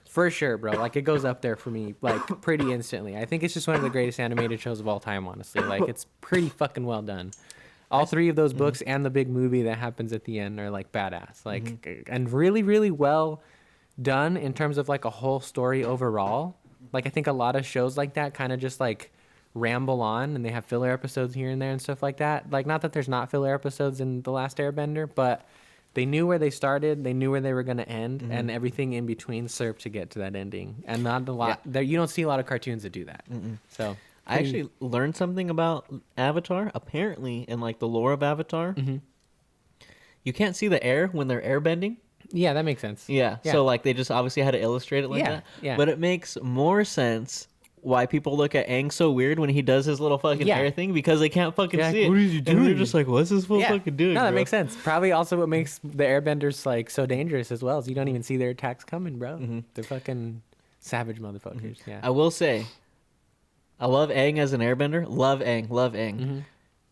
For sure, bro. Like, it goes up there for me, like, pretty instantly. I think it's just one of the greatest animated shows of all time, honestly. Like, it's pretty fucking well done. All 3 of those books and the big movie that happens at the end are, like, badass. Like, and really, really well done in terms of, like, a whole story overall. Like, I think a lot of shows like that kind of just, like, ramble on, and they have filler episodes here and there and stuff like that. Like, not that there's not filler episodes in The Last Airbender, but they knew where they started, they knew where they were going to end, and everything in between served to get to that ending. And not a lot. There, you don't see a lot of cartoons that do that. So I actually learned something about Avatar. Apparently, in like the lore of Avatar, you can't see the air when they're airbending. Yeah, that makes sense. Yeah. So like they just obviously had to illustrate it like that. Yeah. But it makes more sense why people look at Aang so weird when he does his little fucking air thing, because they can't fucking see it. What is he doing? And they're just like, what's this fool fucking doing? No, that makes sense. Probably also what makes the airbenders like so dangerous as well is you don't even see their attacks coming, bro. They're fucking savage motherfuckers. Yeah. I will say, I love Aang as an airbender. Love Aang.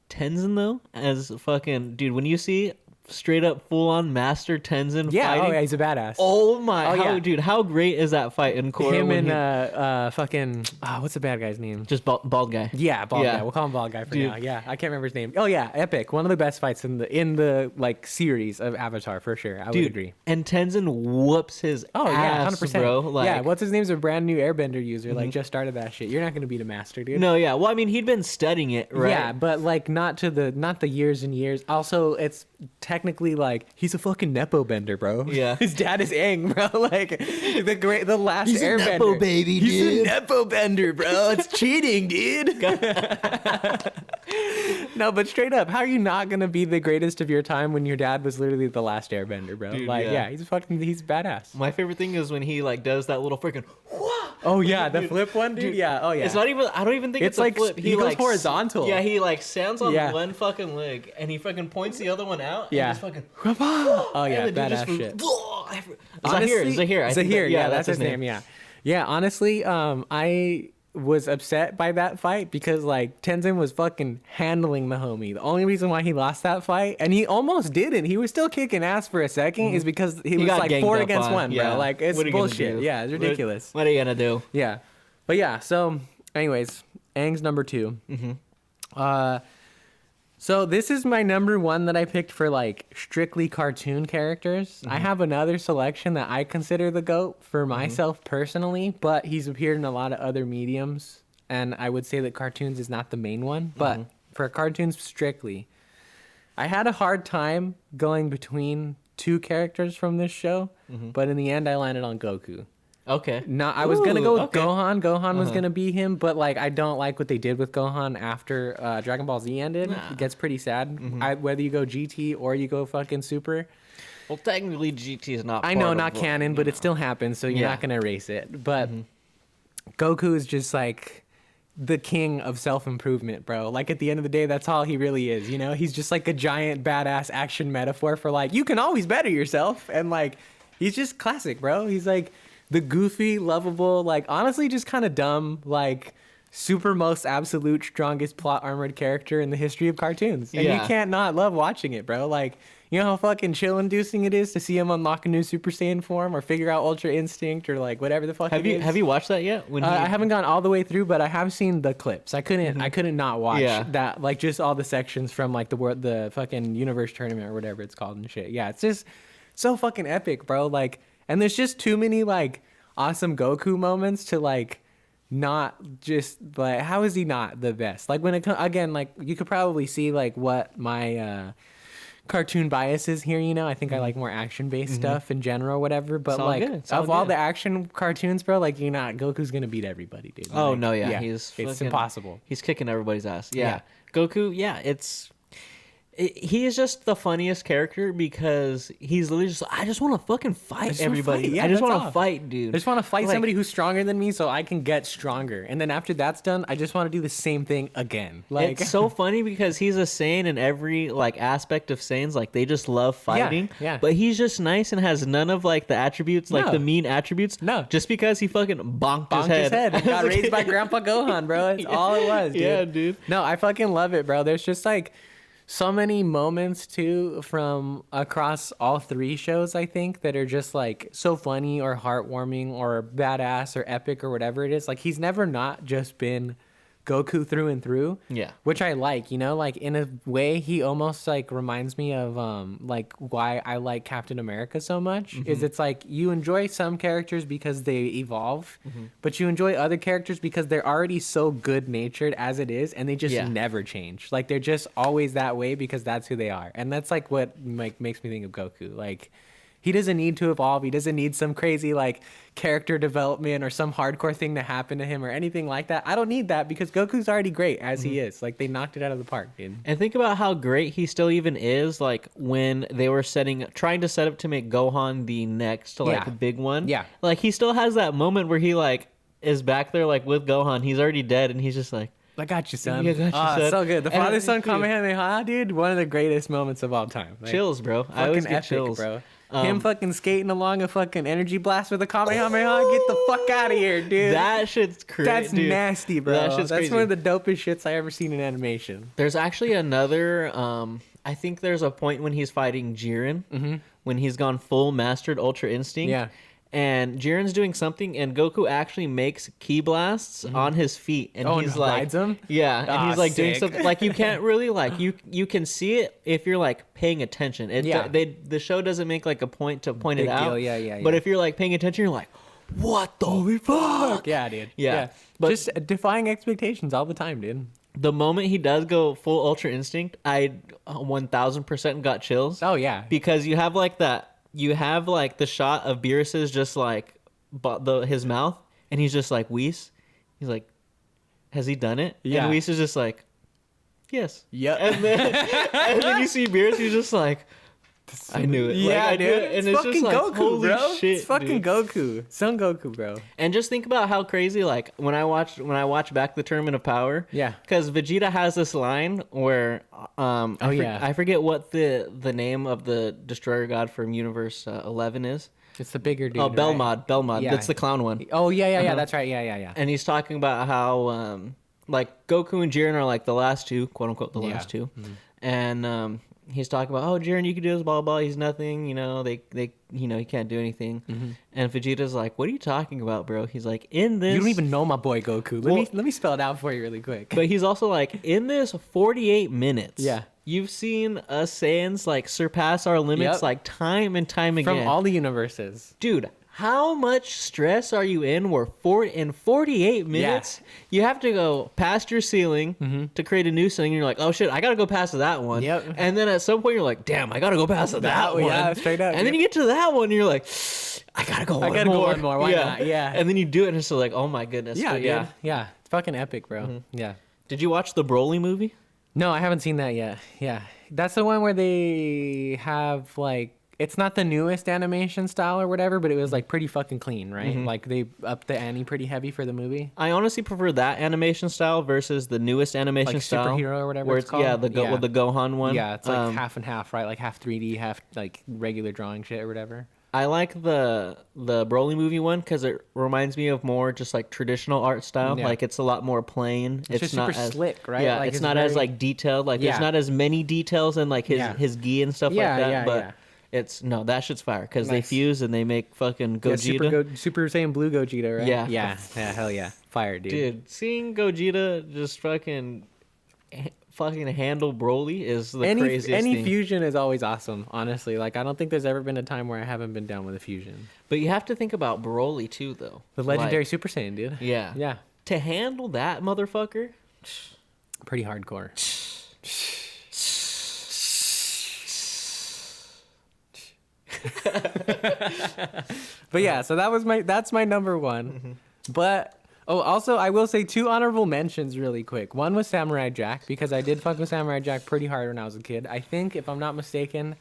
Tenzin though, as fucking dude, when you see straight up full on Master Tenzin fighting, oh yeah, he's a badass. Oh my, dude, how great is that fight in Korra? Him and fucking what's the bad guy's name? Just bald guy. Yeah, bald guy. We'll call him bald guy for now. Yeah, I can't remember his name. Oh yeah, epic. One of the best fights in the like series of Avatar for sure. I would agree. And Tenzin whoops his ass, 100%. Bro. Like, what's his name's a brand new Airbender user. Like just started that shit. You're not gonna beat a master, dude. No, yeah. Well, I mean, he'd been studying it, right? Yeah, but like not the years and years. Also, it's technically like he's a fucking nepo bender, bro. Yeah, his dad is Aang, bro. Like the last he's airbender. He's a nepo baby, dude. He's a nepo bender, bro. It's cheating, dude. No, but straight up, how are you not gonna be the greatest of your time when your dad was literally the last airbender, bro? Dude, like, he's badass. My favorite thing is when he like does that little freaking. Oh yeah, the flip one, dude. Yeah. Oh yeah. It's not even. I don't even think it's like a flip. He goes like horizontal. Yeah, he like stands on one fucking leg and he fucking points the other one out. Yeah. And just fucking. Oh yeah, badass shit. Zahir. Yeah, that's his name. Yeah. Yeah. Honestly, I was upset by that fight because like Tenzin was fucking handling the homie. The only reason why he lost that fight, and he almost didn't, he was still kicking ass for a second, is because he was like 4 against 1, bro. Like it's bullshit. Yeah, it's ridiculous. What are you gonna do? Yeah, but yeah. So, anyways, Aang's number 2. So this is my number 1 that I picked for like strictly cartoon characters. I have another selection that I consider the GOAT for myself personally, but he's appeared in a lot of other mediums, and I would say that cartoons is not the main one. But for cartoons strictly, I had a hard time going between 2 characters from this show, but in the end I landed on Goku. Okay. No, I was gonna go with Gohan. Gohan was gonna be him, but like I don't like what they did with Gohan after Dragon Ball Z ended. It gets pretty sad. Whether you go GT or you go fucking Super. Well, technically GT is not. I know, not canon, but it still happens, so you're not gonna erase it. But Goku is just like the king of self-improvement, bro. Like at the end of the day, that's all he really is. You know, he's just like a giant badass action metaphor for like you can always better yourself, and like he's just classic, bro. He's like the goofy, lovable, like honestly just kind of dumb, like super most absolute strongest plot armored character in the history of cartoons. And you can't not love watching it, bro. Like, you know how fucking chill inducing it is to see him unlock a new Super Saiyan form or figure out Ultra Instinct or like whatever the fuck have you watched that yet? I haven't gone all the way through, but I have seen the clips. I couldn't not watch that, like just all the sections from like the fucking universe tournament or whatever it's called and shit. Yeah, it's just so fucking epic, bro. Like, and there's just too many like awesome Goku moments to like not just like how is he not the best? Like when it again, like you could probably see like what my cartoon bias is here. You know, I think I like more action based stuff in general, or whatever. But like all the action cartoons, bro, like Goku's gonna beat everybody, dude. Oh like, no, yeah, it's impossible. He's kicking everybody's ass. Yeah. Goku, he is just the funniest character because he's literally just I just want to fucking fight everybody. Yeah, I just want to fight, dude. I just want to fight somebody who's stronger than me so I can get stronger. And then after that's done, I just want to do the same thing again. Like it's so funny because he's a Saiyan in every like aspect of Saiyans. Like they just love fighting. Yeah. But he's just nice and has none of like the attributes, like the mean attributes. No. Just because he fucking bonked his head. And got raised by Grandpa Gohan, bro. That's all it was, dude. Yeah, dude. No, I fucking love it, bro. There's just like so many moments too from across all 3 shows, I think, that are just like so funny or heartwarming or badass or epic or whatever it is. Like he's never not just been Goku through and through. Yeah. Which I like, you know, like in a way he almost like reminds me of like why I like Captain America so much is it's like you enjoy some characters because they evolve, but you enjoy other characters because they're already so good natured as it is and they just never change. Like they're just always that way because that's who they are. And that's like what makes me think of Goku. Like he doesn't need to evolve. He doesn't need some crazy like character development or some hardcore thing to happen to him or anything like that. I don't need that because Goku's already great as he is. Like they knocked it out of the park, dude. And think about how great he still even is. Like when they were trying to set up to make Gohan the next like big one. Yeah. Like he still has that moment where he like is back there like with Gohan. He's already dead, and he's just like, I got you, son. Yeah, got you, son. So good. The father-son Kamehameha, dude. One of the greatest moments of all time. Like, chills, bro. I always get epic, chills, bro. Him fucking skating along a fucking energy blast with a Kamehameha. Get the fuck out of here, dude. That shit's crazy. That's nasty, bro. That's crazy. one of the dopest shits I ever seen in animation. There's actually another. I think there's a point when he's fighting Jiren, when he's gone full mastered Ultra Instinct. Yeah. And Jiren's doing something, and Goku actually makes ki blasts on his feet, and he's like, rides him? Yeah, and he's like doing sick. something like you can't really like you can see it if you're like paying attention. The show doesn't make like a point to point Big it out. deal. Yeah. But if you're like paying attention, you're like, what the fuck? Yeah, dude. Yeah. But just defying expectations all the time, dude. the moment he does go full Ultra Instinct, I 1000% got chills. Oh yeah, Because you have like that. You have like the shot of Beerus's just like his mouth, and he's just like, Whis. He's like, has he done it? Yeah. And Whis is just like, yes. Yep. And then you see Beerus, he's just like, I knew it. Yeah, like, I dude. knew it. And it's it's fucking just like, Goku, holy bro. shit, it's fucking dude. Goku. Son Goku, bro. And just think about how crazy, like when I watch back the Tournament of Power. Yeah. Because Vegeta has this line where, I forget what the name of the Destroyer God from Universe 11 is. It's the bigger dude. Oh, Belmod. Yeah. That's the clown one. Oh yeah. That's right. Yeah. And he's talking about how like Goku and Jiren are like the last two, quote unquote, the last two, and he's talking about, oh, Jiren, you can do this, blah blah. He's nothing, they he can't do anything. And Vegeta's like, what are you talking about, bro? He's like, in this, You don't even know my boy Goku. Let me spell it out for you really quick. But he's also like, in this 48 minutes, Yeah. you've seen us Saiyans like surpass our limits Yep. like time and time again. From all the universes. Dude, how much stress are you in where in 48 minutes you have to go past your ceiling to create a new ceiling, and you're like, oh shit, I gotta go past that one. Yep. And then at some point you're like, damn, I gotta go past that one. Yeah, straight up. And then you get to that one and you're like, I gotta go one more. go one more. Why not? Yeah. And then you do it and it's like, oh my goodness. Yeah, But dude. Yeah. It's fucking epic, bro. Yeah. Did you watch the Broly movie? No, I haven't seen that yet. Yeah. That's the one where they have like, it's not the newest animation style or whatever, but it was like pretty fucking clean, right? Like they upped the ante pretty heavy for the movie. I honestly prefer that animation style versus the newest animation Like style. superhero or whatever where it's called. Yeah, the Gohan one. Yeah, it's like half and half, right? Like half 3D, half like regular drawing shit or whatever. I like the Broly movie one because it reminds me of more just like traditional art style. Yeah. Like it's a lot more plain. It's just not super as slick, right? Yeah, Like, it's not as very- like detailed. Like Yeah. there's not as many details in like his gi and stuff like that. Yeah, but yeah. it's that shit's fire because they Nice. fuse and they make fucking Yeah, Gogeta. Super Saiyan Blue Gogeta, right? Yeah. Yeah, hell yeah. Fire, dude. Dude, seeing Gogeta just fucking handle Broly is the craziest any thing. fusion is always awesome, honestly. Like, I don't think there's ever been a time where I haven't been down with a fusion. But you have to think about Broly too, though. The legendary Like, Super Saiyan, dude. yeah. Yeah. To handle that motherfucker. Pretty hardcore. But yeah, so that's my number one. But also I will say 2 honorable mentions really quick. One was Samurai Jack, because I did fuck with Samurai Jack pretty hard when I was a kid. I think, if I'm not mistaken,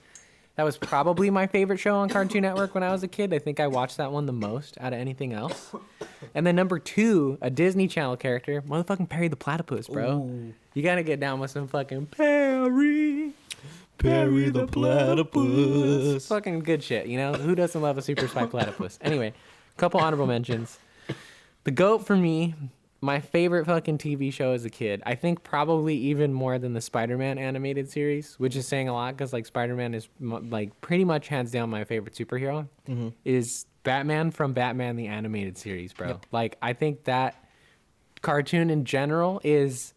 that was probably my favorite show on Cartoon Network when I was a kid. I think I watched that one the most out of anything else. And then number 2, a Disney Channel character, motherfucking Perry the Platypus, bro. Ooh. You gotta get down with some fucking Perry the Platypus. It's fucking good shit, you know? Who doesn't love a super spy platypus? Anyway, couple honorable mentions. The GOAT for me, my favorite fucking TV show as a kid, I think probably even more than the Spider-Man animated series, which is saying a lot because like Spider-Man is like pretty much hands down my favorite superhero, is Batman from Batman the Animated Series, bro. Yep. Like, I think that cartoon in general is,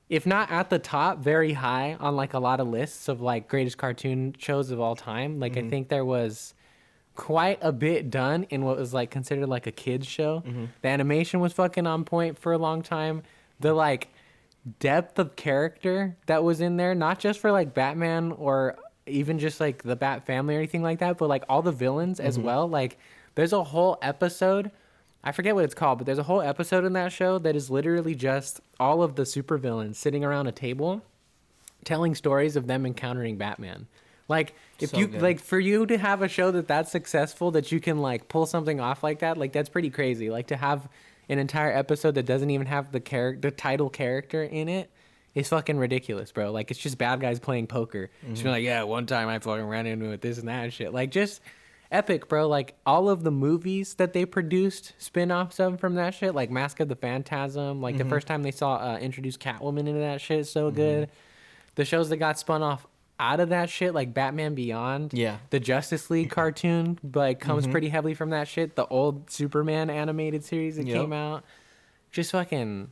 if not at the top, very high on like a lot of lists of like greatest cartoon shows of all time. Like, I think there was quite a bit done in what was like considered like a kid's show. The animation was fucking on point for a long time. The like depth of character that was in there, not just for like Batman or even just like the Bat family or anything like that, but like all the villains as well. Like, there's a whole episode, I forget what it's called, but there's a whole episode in that show that is literally just all of the supervillains sitting around a table telling stories of them encountering Batman. Like, if So you good. like, for you to have a show that's successful, that you can like pull something off like that, like that's pretty crazy. Like, to have an entire episode that doesn't even have the title character in it is fucking ridiculous, bro. Like, it's just bad guys playing poker. Just being like, yeah, one time I fucking ran into it, this and that and shit. Like, just epic, bro. Like, all of the movies that they produced spin-offs of from that shit, like Mask of the Phantasm, like the first time they saw introduce Catwoman into that shit is so good. The shows that got spun off out of that shit, like Batman Beyond, the Justice League cartoon, like comes pretty heavily from that shit. The old Superman animated series that came out, just fucking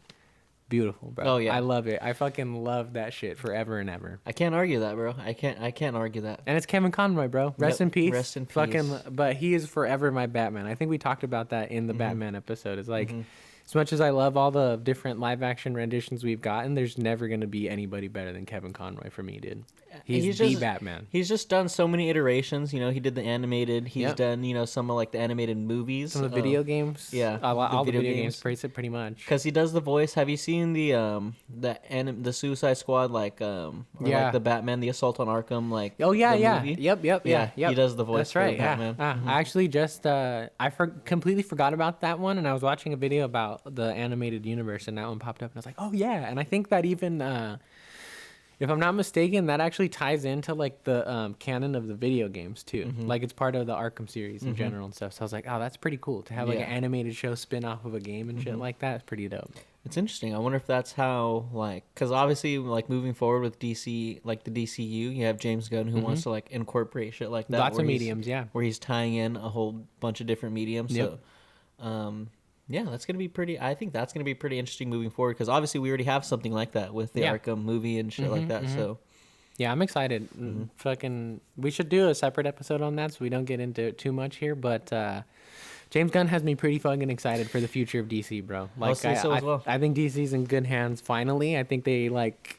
beautiful, bro. Oh yeah, I love it. I fucking love that shit forever and ever. I can't argue that, bro. I can't argue that. And it's Kevin Conroy, bro. Rest in peace. Rest in peace. Fucking, but he is forever my Batman. I think we talked about that in the Batman episode. It's like, as much as I love all the different live action renditions we've gotten, there's never going to be anybody better than Kevin Conroy for me, dude. He's the Batman. He's just done so many iterations. You know, he did the animated. He's done, you know, some of like the animated movies. Some of the video games. Yeah. All the video games pretty much. Because he does the voice. Have you seen the Suicide Squad, like like the Batman, the Assault on Arkham, like movie? Yep. He does the voice. That's right. For Batman. I actually just completely forgot about that one, and I was watching a video about the animated universe, and that one popped up, and I was like, oh yeah. And I think that even if I'm not mistaken, that actually ties into like the canon of the video games too. Like, it's part of the Arkham series in general and stuff. So I was like, oh, that's pretty cool to have like an animated show spin off of a game and shit like that. It's pretty dope. It's interesting. I wonder if that's how, like, because obviously, like, moving forward with DC, like the DCU, you have James Gunn who wants to like incorporate shit like that. Lots of mediums, where he's tying in a whole bunch of different mediums. Yep. So, yeah, that's gonna be pretty. I think that's gonna be pretty interesting moving forward, because obviously we already have something like that with the Arkham movie and shit like that. So, yeah, I'm excited. Fucking, we should do a separate episode on that so we don't get into it too much here. But James Gunn has me pretty fucking excited for the future of DC, bro. Like, I think DC's in good hands finally. I think they like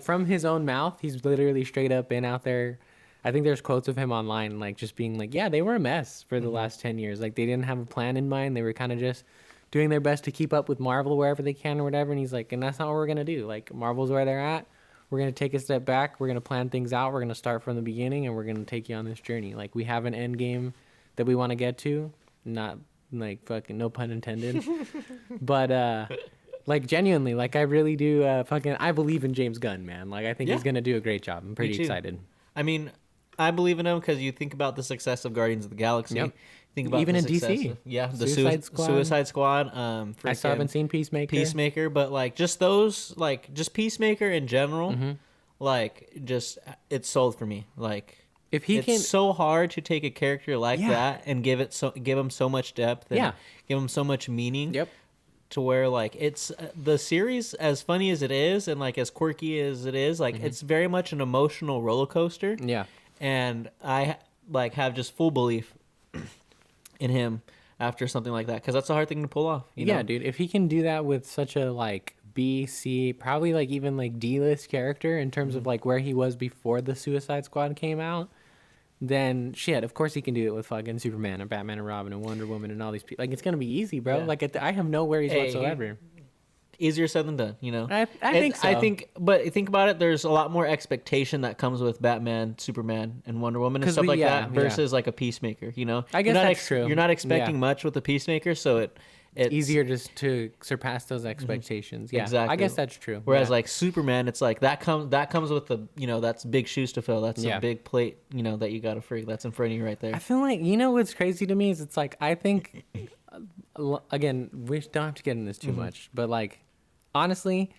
from his own mouth, he's literally straight up been out there. I think there's quotes of him online, like, just being like, yeah, they were a mess for the last 10 years. Like, they didn't have a plan in mind. They were kind of just doing their best to keep up with Marvel wherever they can or whatever. And he's like, and that's not what we're going to do. Like, Marvel's where they're at. We're going to take a step back. We're going to plan things out. We're going to start from the beginning, and we're going to take you on this journey. Like, we have an end game that we want to get to. Not, like, fucking, no pun intended. But, like, genuinely, like, I really do I believe in James Gunn, man. Like, I think he's going to do a great job. I'm pretty excited. I mean, I believe in him because you think about the success of Guardians of the Galaxy. Yep. Think about even in DC. The Suicide Squad. I still haven't seen Peacemaker. But like just those, like just Peacemaker in general, like just it's sold for me. Like, if he it's so hard to take a character like that and give him so much depth and give him so much meaning. Yep. To where like it's the series, as funny as it is and like as quirky as it is, like it's very much an emotional roller coaster. Yeah. And I like have just full belief in him after something like that, because that's a hard thing to pull off. You know? Dude. If he can do that with such a like B, C, probably like even like D-list character in terms of like where he was before the Suicide Squad came out, then shit, of course he can do it with fucking Superman and Batman and Robin and Wonder Woman and all these people. Like, it's gonna be easy, bro. Yeah. Like, I have no worries whatsoever. Easier said than done, you know. I think so. But think about it. There's a lot more expectation that comes with Batman, Superman, and Wonder Woman and stuff like that versus like a Peacemaker. You know, I guess that's true. You're not expecting much with a Peacemaker, so it's easier just to surpass those expectations. Yeah, exactly. I guess that's true. Whereas like Superman, it's like that comes with the, you know, that's big shoes to fill. That's a big plate, you know, that you got to freak. That's in front of you right there. I feel like, you know, what's crazy to me is it's like, I think, again, we don't have to get in this too much, but like, honestly,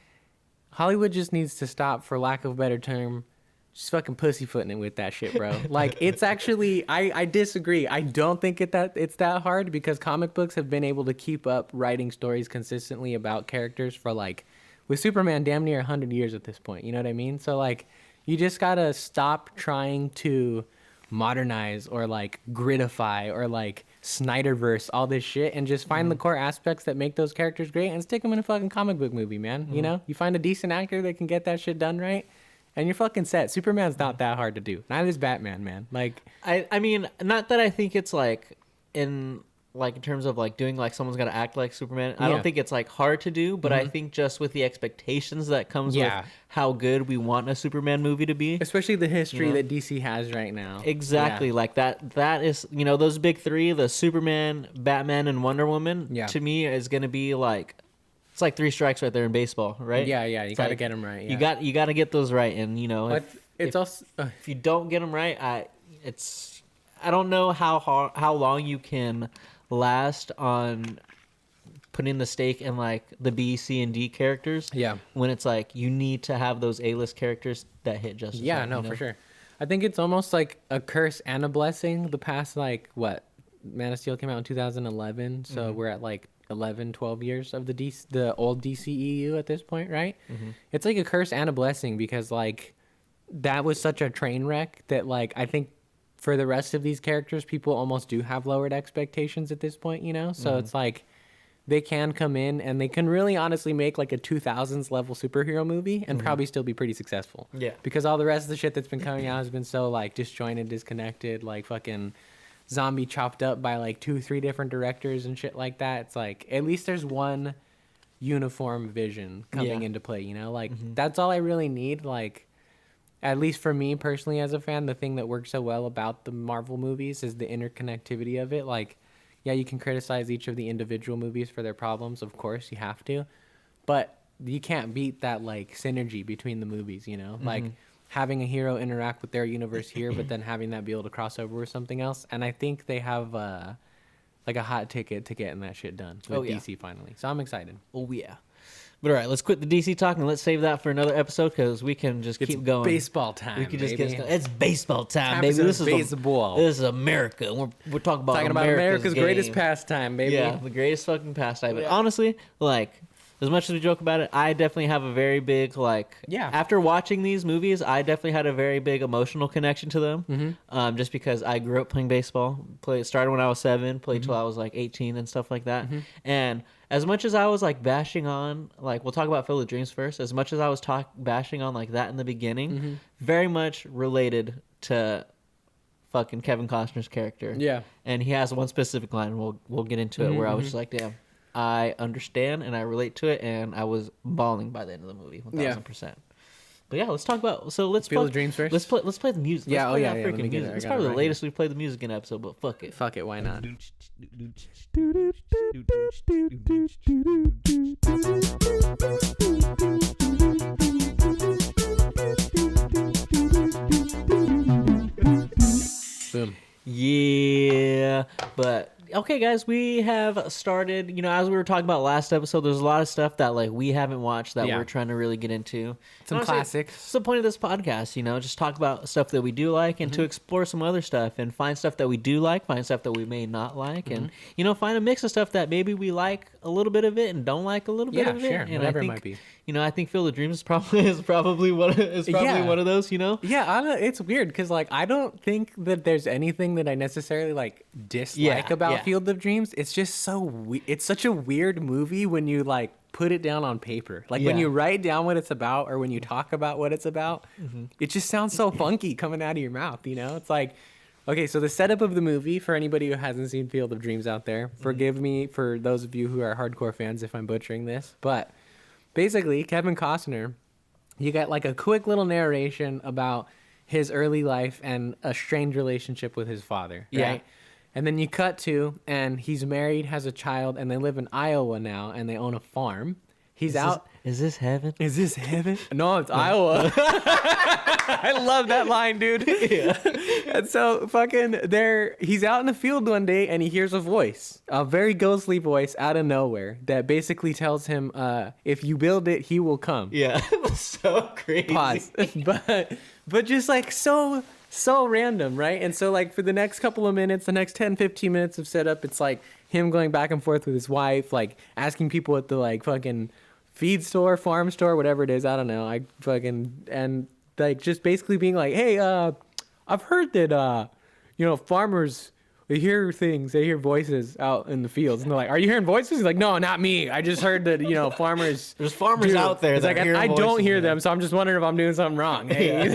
Hollywood just needs to stop, for lack of a better term, just fucking pussyfooting it with that shit, bro. Like, it's actually, I disagree. I don't think it's that hard, because comic books have been able to keep up writing stories consistently about characters for, like, with Superman, damn near 100 years at this point. You know what I mean? So, like, you just gotta stop trying to modernize or, like, gridify or, like, Snyderverse all this shit, and just find the core aspects that make those characters great and stick them in a fucking comic book movie, man. You know? You find a decent actor that can get that shit done right, and you're fucking set. Superman's not that hard to do. Neither is Batman, man. Like, I mean, not that I think it's like in like in terms of like doing like someone's got to act like Superman. I don't think it's like hard to do, but I think just with the expectations that comes with how good we want a Superman movie to be, especially the history that DC has right now. Exactly, like that is, you know, those big three, the Superman, Batman, and Wonder Woman. To me, is gonna be like, it's like 3 strikes right there in baseball, right? Yeah, you gotta get them right. You got to get those right, and you know, if you don't get them right, I don't know how long you can last on putting the stake in like the B, C, and D characters. Yeah. When it's like you need to have those A-list characters that hit just as well, no, for sure. I think it's almost like a curse and a blessing. The past what Man of Steel came out in 2011, so we're at like 11, 12 years of the old DCEU at this point, right? It's like a curse and a blessing because like that was such a train wreck that like I think for the rest of these characters, people almost do have lowered expectations at this point, you know? So it's like they can come in and they can really honestly make like a 2000s level superhero movie and probably still be pretty successful. Yeah. Because all the rest of the shit that's been coming out has been so like disjointed, disconnected, like fucking zombie chopped up by like 2-3 different directors and shit like that. It's like at least there's one uniform vision coming into play, you know? Like that's all I really need. Like, at least for me personally as a fan, the thing that works so well about the Marvel movies is the interconnectivity of it. Like, yeah, you can criticize each of the individual movies for their problems. Of course, you have to. But you can't beat that, like, synergy between the movies, you know? Like, having a hero interact with their universe here, but then having that be able to cross over with something else. And I think they have, like, a hot ticket to getting that shit done with DC finally. So I'm excited. Oh, yeah. But all right, let's quit the DC talk and let's save that for another episode because we can just keep going. Baseball time. We can just get it's baseball time, baby. This baseball. This is America. We're talking about America's greatest pastime, baby. Yeah, the greatest fucking pastime. But honestly, like, as much as we joke about it, I definitely have a very big, like, after watching these movies, I definitely had a very big emotional connection to them. Just because I grew up playing baseball. Started when I was 7, played till I was like 18 and stuff like that. And as much as I was like bashing on, like, we'll talk about Field of Dreams first. As much as I was bashing on like that in the beginning, very much related to fucking Kevin Costner's character. Yeah. And he has one specific line, we'll get into it, where I was just like, damn, I understand and I relate to it, and I was bawling by the end of the movie, 1000%. But yeah, let's talk about. So let's Field of Dreams first. Let's play the music. Freaking music. It's probably the latest we've played the music in an episode, but fuck it. Fuck it, why not? Boom. Yeah, but okay, guys, we have started. You know, as we were talking about last episode, there's a lot of stuff that like we haven't watched that we're trying to really get into. Some classics. It's the point of this podcast, you know, just talk about stuff that we do like and to explore some other stuff and find stuff that we do like, find stuff that we may not like, and you know, find a mix of stuff that maybe we like a little bit of it and don't like a little bit of it. Sure. And whatever it might be. You know, I think Field of Dreams is probably one of those. You know. Yeah, it's weird because like I don't think that there's anything that I necessarily like dislike about Field of Dreams. It's just it's such a weird movie when you like put it down on paper. Like when you write down what it's about or when you talk about what it's about, it just sounds so funky coming out of your mouth. You know, it's like. Okay, so the setup of the movie, for anybody who hasn't seen Field of Dreams out there, forgive me for those of you who are hardcore fans if I'm butchering this, but basically, Kevin Costner, you get like a quick little narration about his early life and a strained relationship with his father, right? And then you cut to, and he's married, has a child, and they live in Iowa now, and they own a farm. Is this heaven? Is this heaven? No, it's Iowa. I love that line, dude. Yeah. And so he's out in the field one day and he hears a voice, a very ghostly voice out of nowhere that basically tells him, if you build it, he will come. Yeah. So crazy. Pause. But just like so random, right? And so like for the next couple of minutes, the next 10, 15 minutes of setup, it's like him going back and forth with his wife, like asking people at the like fucking feed store, farm store, whatever it is. I don't know. And like just basically being like, hey, I've heard that, farmers, they hear things, they hear voices out in the fields. And they're like, are you hearing voices? He's like, no, not me. I just heard that, farmers. There's farmers out there. It's like, I don't hear them. So I'm just wondering if I'm doing something wrong. Hey?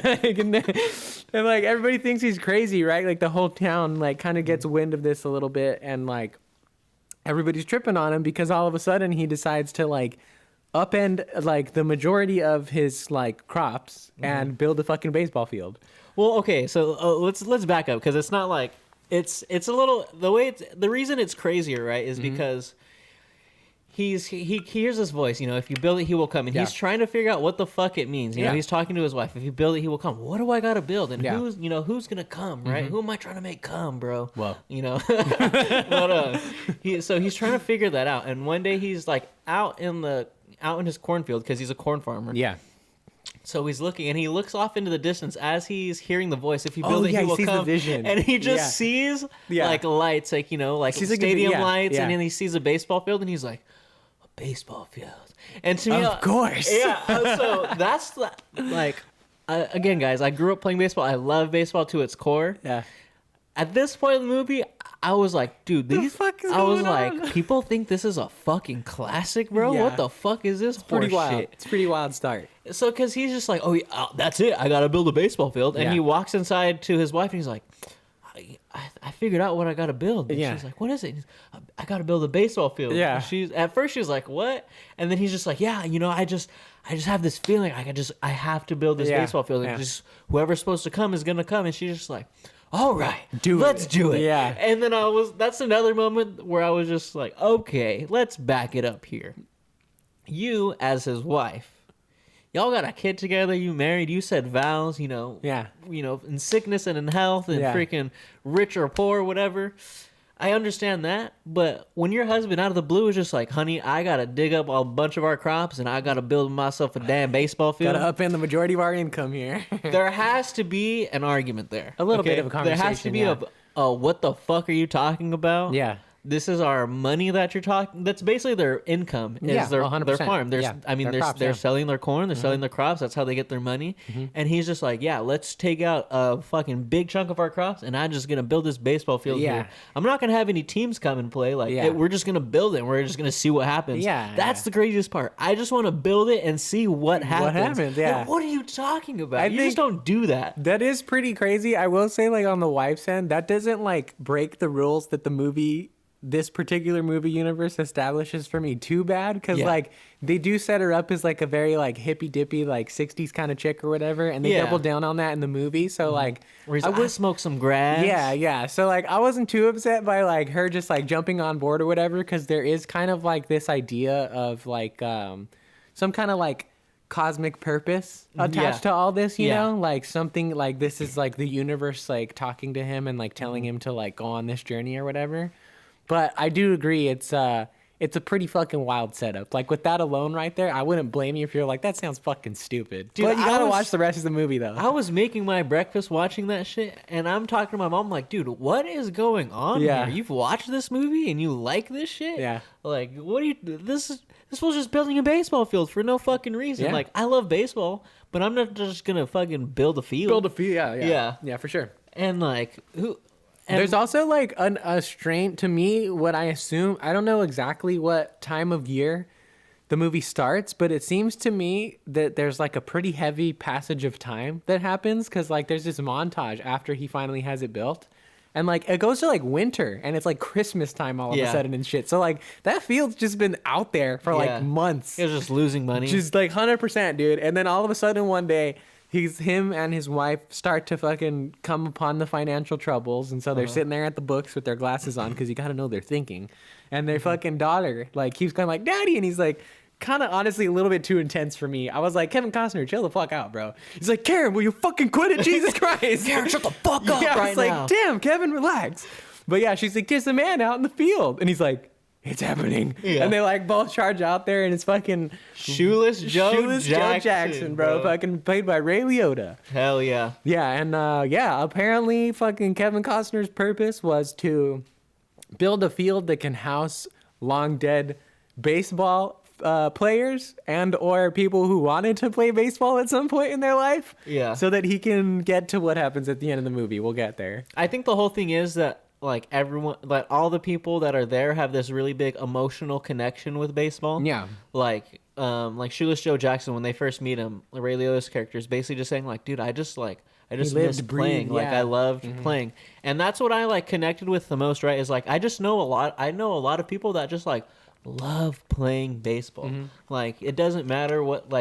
And like everybody thinks he's crazy, right? Like the whole town like kind of gets wind of this a little bit. And like everybody's tripping on him because all of a sudden he decides to like upend like the majority of his like crops and build a fucking baseball field. Well, okay, so let's back up because it's not like it's a little the reason it's crazier, right, is because he hears this voice, you know, if you build it, he will come, and he's trying to figure out what the fuck it means. You know, he's talking to his wife. If you build it, he will come. What do I gotta build? And who's gonna come, right? Who am I trying to make come, bro? Well, you know, but so he's trying to figure that out. And one day he's like out in his cornfield because he's a corn farmer. Yeah. So he's looking, and he looks off into the distance as he's hearing the voice. If you build it, he will sees come. The vision. And he just sees like lights, like, you know, like stadium lights, and then he sees a baseball field, and he's like, a baseball field. And to me, of course, so that's like, again, guys, I grew up playing baseball. I love baseball to its core. Yeah. At this point in the movie, I was like, dude, people think this is a fucking classic, bro. Yeah. What the fuck is this? Pretty wild. Shit? It's a pretty wild start. So, because he's just like, that's it. I got to build a baseball field. And he walks inside to his wife, and he's like, I figured out what I got to build. And she's like, what is it? I got to build a baseball field. Yeah. At first, she's like, what? And then he's just like, yeah, you know, I just have this feeling I have to build this baseball field. And just whoever's supposed to come is going to come. And she's just like, all right, let's do it. Yeah. And then that's another moment where I was just like, okay, let's back it up here. You, as his wife, y'all got a kid together, you married, you said vows, you know. Yeah. You know, in sickness and in health and freaking rich or poor, whatever. I understand that, but when your husband out of the blue is just like, honey, I gotta dig up a bunch of our crops and I gotta build myself a damn baseball field. Gotta upend the majority of our income here. There has to be an argument there. A little bit of a conversation. There has to be what the fuck are you talking about? Yeah. This is our money that you're talking. That's basically their income. Is their 100%. farm. They're selling their corn. They're selling their crops. That's how they get their money. And he's just like, yeah, let's take out a fucking big chunk of our crops, and I'm just gonna build this baseball field here. I'm not gonna have any teams come and play. We're just gonna build it. And we're just gonna see what happens. That's the craziest part. I just want to build it and see what happens. Yeah. Like, what are you talking about? You just don't do that. That is pretty crazy. I will say, like, on the wife's end, that doesn't like break the rules that this particular movie universe establishes for me too bad, because like they do set her up as like a very like hippy dippy like 60s kind of chick or whatever, and they double down on that in the movie. So like I would smoke some grass. So like I wasn't too upset by like her just like jumping on board or whatever, because there is kind of like this idea of like some kind of like cosmic purpose attached to all this, you know, like something like this is like the universe like talking to him and like telling him to like go on this journey or whatever. But I do agree, it's a pretty fucking wild setup. Like, with that alone right there, I wouldn't blame you if you're like, that sounds fucking stupid. Dude, but you gotta watch the rest of the movie, though. I was making my breakfast watching that shit, and I'm talking to my mom like, dude, what is going on here? You've watched this movie, and you like this shit? Yeah. Like, what are you... This was just building a baseball field for no fucking reason. Like, I love baseball, but I'm not just gonna fucking build a field. Build a field, yeah, for sure. And, like, who... And there's also like a strain to me, what I assume, I don't know exactly what time of year the movie starts, but it seems to me that there's like a pretty heavy passage of time that happens, because like there's this montage after he finally has it built, and like it goes to like winter and it's like Christmas time all of a sudden and shit. So like that field's just been out there for like months. He was just losing money. Just like 100%, dude. And then all of a sudden one day, him and his wife start to fucking come upon the financial troubles, and so they're sitting there at the books with their glasses on, because you got to know they're thinking, and their fucking daughter like keeps going like, "Daddy," and he's like, kind of honestly a little bit too intense for me. I was like, Kevin Costner, chill the fuck out, bro. He's like, Karen, will you fucking quit it? Jesus Christ. Karen, shut the fuck up I was right like, damn, Kevin, relax. But yeah, she's like, kiss the man out in the field, and he's like, it's happening. And they like both charge out there, and it's fucking Shoeless Joe Jackson, bro. Fucking played by Ray Liotta. Hell yeah. Yeah, and apparently fucking Kevin Costner's purpose was to build a field that can house long dead baseball players and or people who wanted to play baseball at some point in their life. Yeah. So that he can get to what happens at the end of the movie. We'll get there. I think the whole thing is that like everyone, like all the people that are there have this really big emotional connection with baseball. Yeah. Like like Shoeless Joe Jackson, when they first meet him, Ray Liotta's character is basically just saying like, dude, I just missed playing. Like I loved playing. And that's what I like connected with the most, right? Is like I know a lot of people that just like love playing baseball. Like it doesn't matter what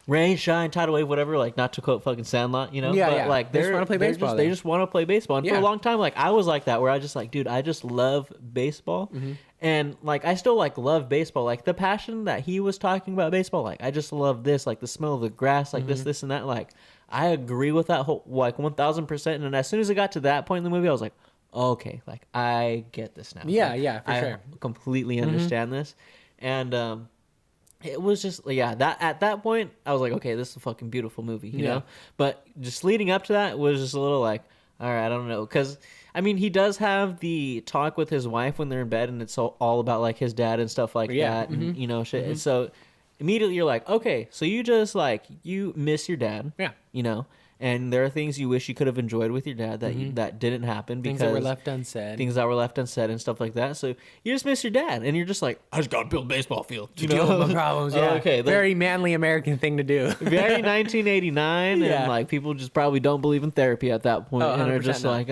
rain, shine, tidal wave, whatever, like not to quote fucking Sandlot, you know? But like they just want to play baseball. They just want to play baseball. And for a long time, like I was like that, where I just like, dude, I just love baseball. And like I still like love baseball. Like the passion that he was talking about baseball, like I just love this, like the smell of the grass, like this and that. Like I agree with that whole like 1000%. And as soon as it got to that point in the movie, I was like, okay, like I get this now. Yeah, like, yeah, for sure. Completely understand this. And it was just that at that point I was like, okay, this is a fucking beautiful movie, you know. But just leading up to that was just a little like, all right, I don't know, because I mean he does have the talk with his wife when they're in bed, and it's all about like his dad and stuff like that, and you know shit. And so immediately you're like, okay, so you just like you miss your dad, you know. And there are things you wish you could have enjoyed with your dad that that didn't happen because things that were left unsaid and stuff like that. So you just miss your dad, and you're just like, I just got to build a baseball field to deal with my problems. Yeah, okay, very manly American thing to do. Very 1989, and like people just probably don't believe in therapy at that point, and they're just like,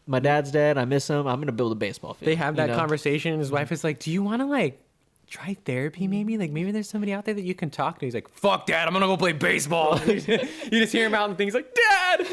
my dad's dead, I miss him, I'm gonna build a baseball field. They have that conversation, and his wife is like, do you want to like try therapy maybe? Like maybe there's somebody out there that you can talk to. He's like, fuck dad, I'm gonna go play baseball. You just hear him out and things like, dad,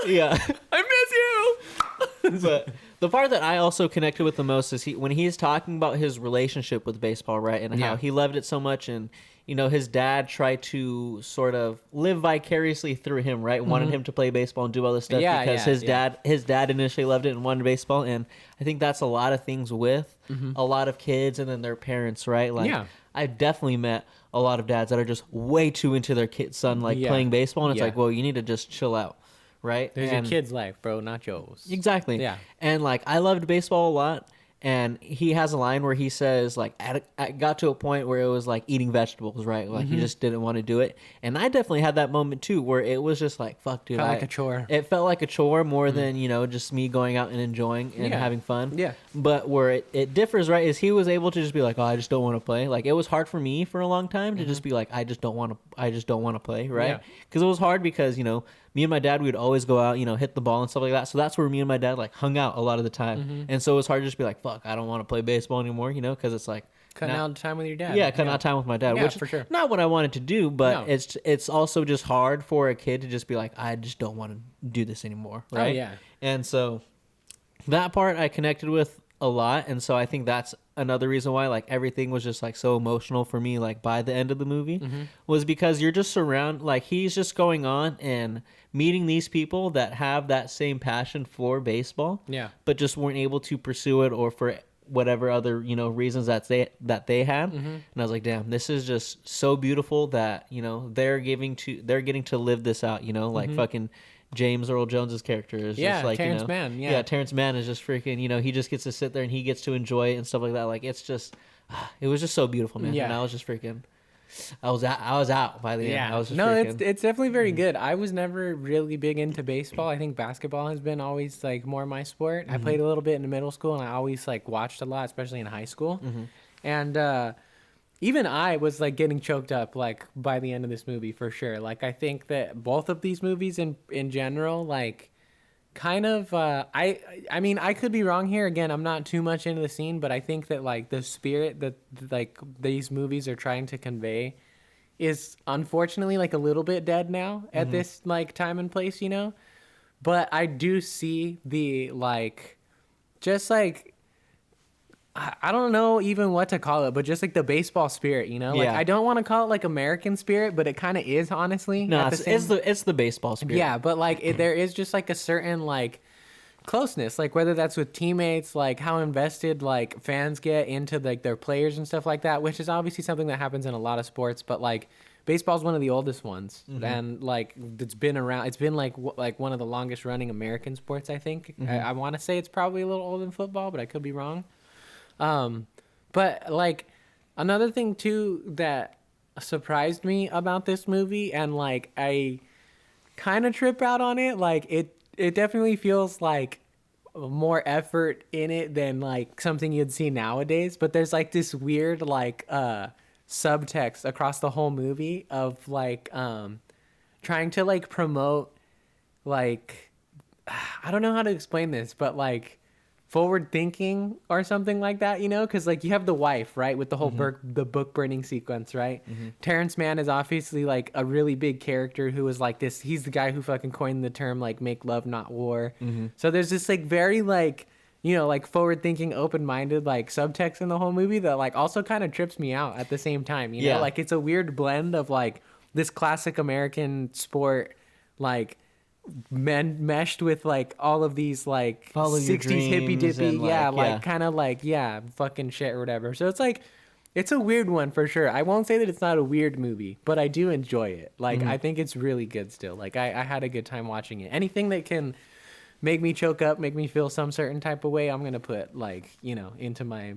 yeah, I miss you. But the part that I also connected with the most is when he's talking about his relationship with baseball, right? And how he loved it so much, and you know, his dad tried to sort of live vicariously through him, right? Wanted him to play baseball and do all this stuff because his dad initially loved it and wanted baseball. And I think that's a lot of things with a lot of kids and then their parents, right? Like, I've definitely met a lot of dads that are just way too into their son, like playing baseball. And it's like, well, you need to just chill out, right? There's your kid's life, bro, not yours. Exactly. Yeah. And like, I loved baseball a lot. And he has a line where he says, like, I got to a point where it was like eating vegetables, right? Like, he just didn't want to do it. And I definitely had that moment, too, where it was just like, fuck, dude. Felt like a chore. It felt like a chore more than, you know, just me going out and enjoying and having fun. Yeah. But where it differs, right, is he was able to just be like, oh, I just don't want to play. Like, it was hard for me for a long time to just be like, I just don't want to play, right? Because it was hard because, you know, me and my dad, we would always go out, you know, hit the ball and stuff like that. So that's where me and my dad, like, hung out a lot of the time. And so it was hard to just be like, fuck, I don't want to play baseball anymore, you know, because it's like... Cutting out time with your dad. Yeah, cutting out time with my dad, which for sure. Not what I wanted to do, but it's also just hard for a kid to just be like, I just don't want to do this anymore, right? Oh, yeah. And so that part I connected with a lot, and so I think that's another reason why like everything was just like so emotional for me like by the end of the movie was because you're just like he's just going on and meeting these people that have that same passion for baseball but just weren't able to pursue it or for whatever other, you know, reasons that they had. And I was like, damn, this is just so beautiful that, you know, they're getting to live this out, you know, like fucking James Earl Jones's character is just like, Terrence you know, Mann, Terrence Mann is just freaking, you know, he just gets to sit there and he gets to enjoy it and stuff like that. Like, it's just, it was just so beautiful, man. And I was just freaking, I was out by the end. I was just freaking. It's definitely very good. I was never really big into baseball. I think basketball has been always like more my sport. I played a little bit in middle school and I always like watched a lot, especially in high school. And even I was like getting choked up like by the end of this movie for sure. Like I think that both of these movies in general, like kind of I mean I could be wrong here. Again, I'm not too much into the scene, but I think that like the spirit that like these movies are trying to convey is unfortunately like a little bit dead now at this like time and place, you know. But I do see the like just like I don't know even what to call it, but just like the baseball spirit, you know? Like I don't want to call it like American spirit, but it kind of is, honestly. No, it's the baseball spirit. Yeah, but like there is just like a certain like closeness, like whether that's with teammates, like how invested like fans get into like their players and stuff like that, which is obviously something that happens in a lot of sports, but like baseball's one of the oldest ones and like it's been around. It's been like one of the longest running American sports, I think. I want to say it's probably a little older than football, but I could be wrong. But like another thing too that surprised me about this movie, and like I kind of trip out on it, like it definitely feels like more effort in it than like something you'd see nowadays, but there's like this weird like subtext across the whole movie of like trying to like promote like I don't know how to explain this, but like forward thinking or something like that, you know? Because like you have the wife, right, with the whole the book burning sequence, right? Terrence Mann is obviously like a really big character who is like this. He's the guy who fucking coined the term like make love, not war. So there's this like very like, you know, like forward thinking, open minded like subtext in the whole movie that like also kind of trips me out at the same time, you know? Like it's a weird blend of like this classic American sport, like meshed with like all of these like Follow your 60s hippy dreams dippy, and, like, kind of like fucking shit or whatever. So it's like it's a weird one for sure. I won't say that it's not a weird movie, but I do enjoy it. Like I think it's really good still. Like I had a good time watching it. Anything that can make me choke up, make me feel some certain type of way, I'm gonna put like, you know, into my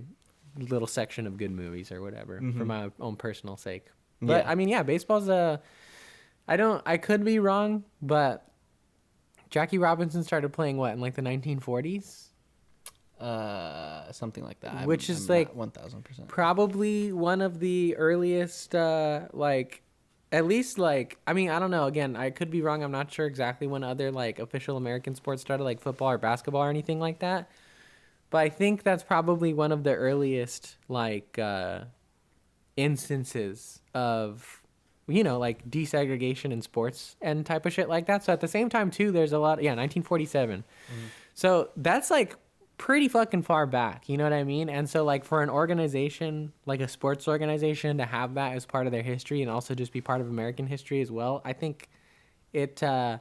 little section of good movies or whatever for my own personal sake. But I mean, baseball's I could be wrong, but Jackie Robinson started playing what in like the 1940s? Something like that. Which is I'm like 1000%. probably one of the earliest, like at least like I mean I don't know. Again, I could be wrong. I'm not sure exactly when other like official American sports started, like football or basketball or anything like that. But I think that's probably one of the earliest like instances of, you know, like desegregation in sports and type of shit like that. So at the same time too, there's a lot, 1947. So that's like pretty fucking far back, you know what I mean? And so like for an organization, like a sports organization to have that as part of their history and also just be part of American history as well, I think it kind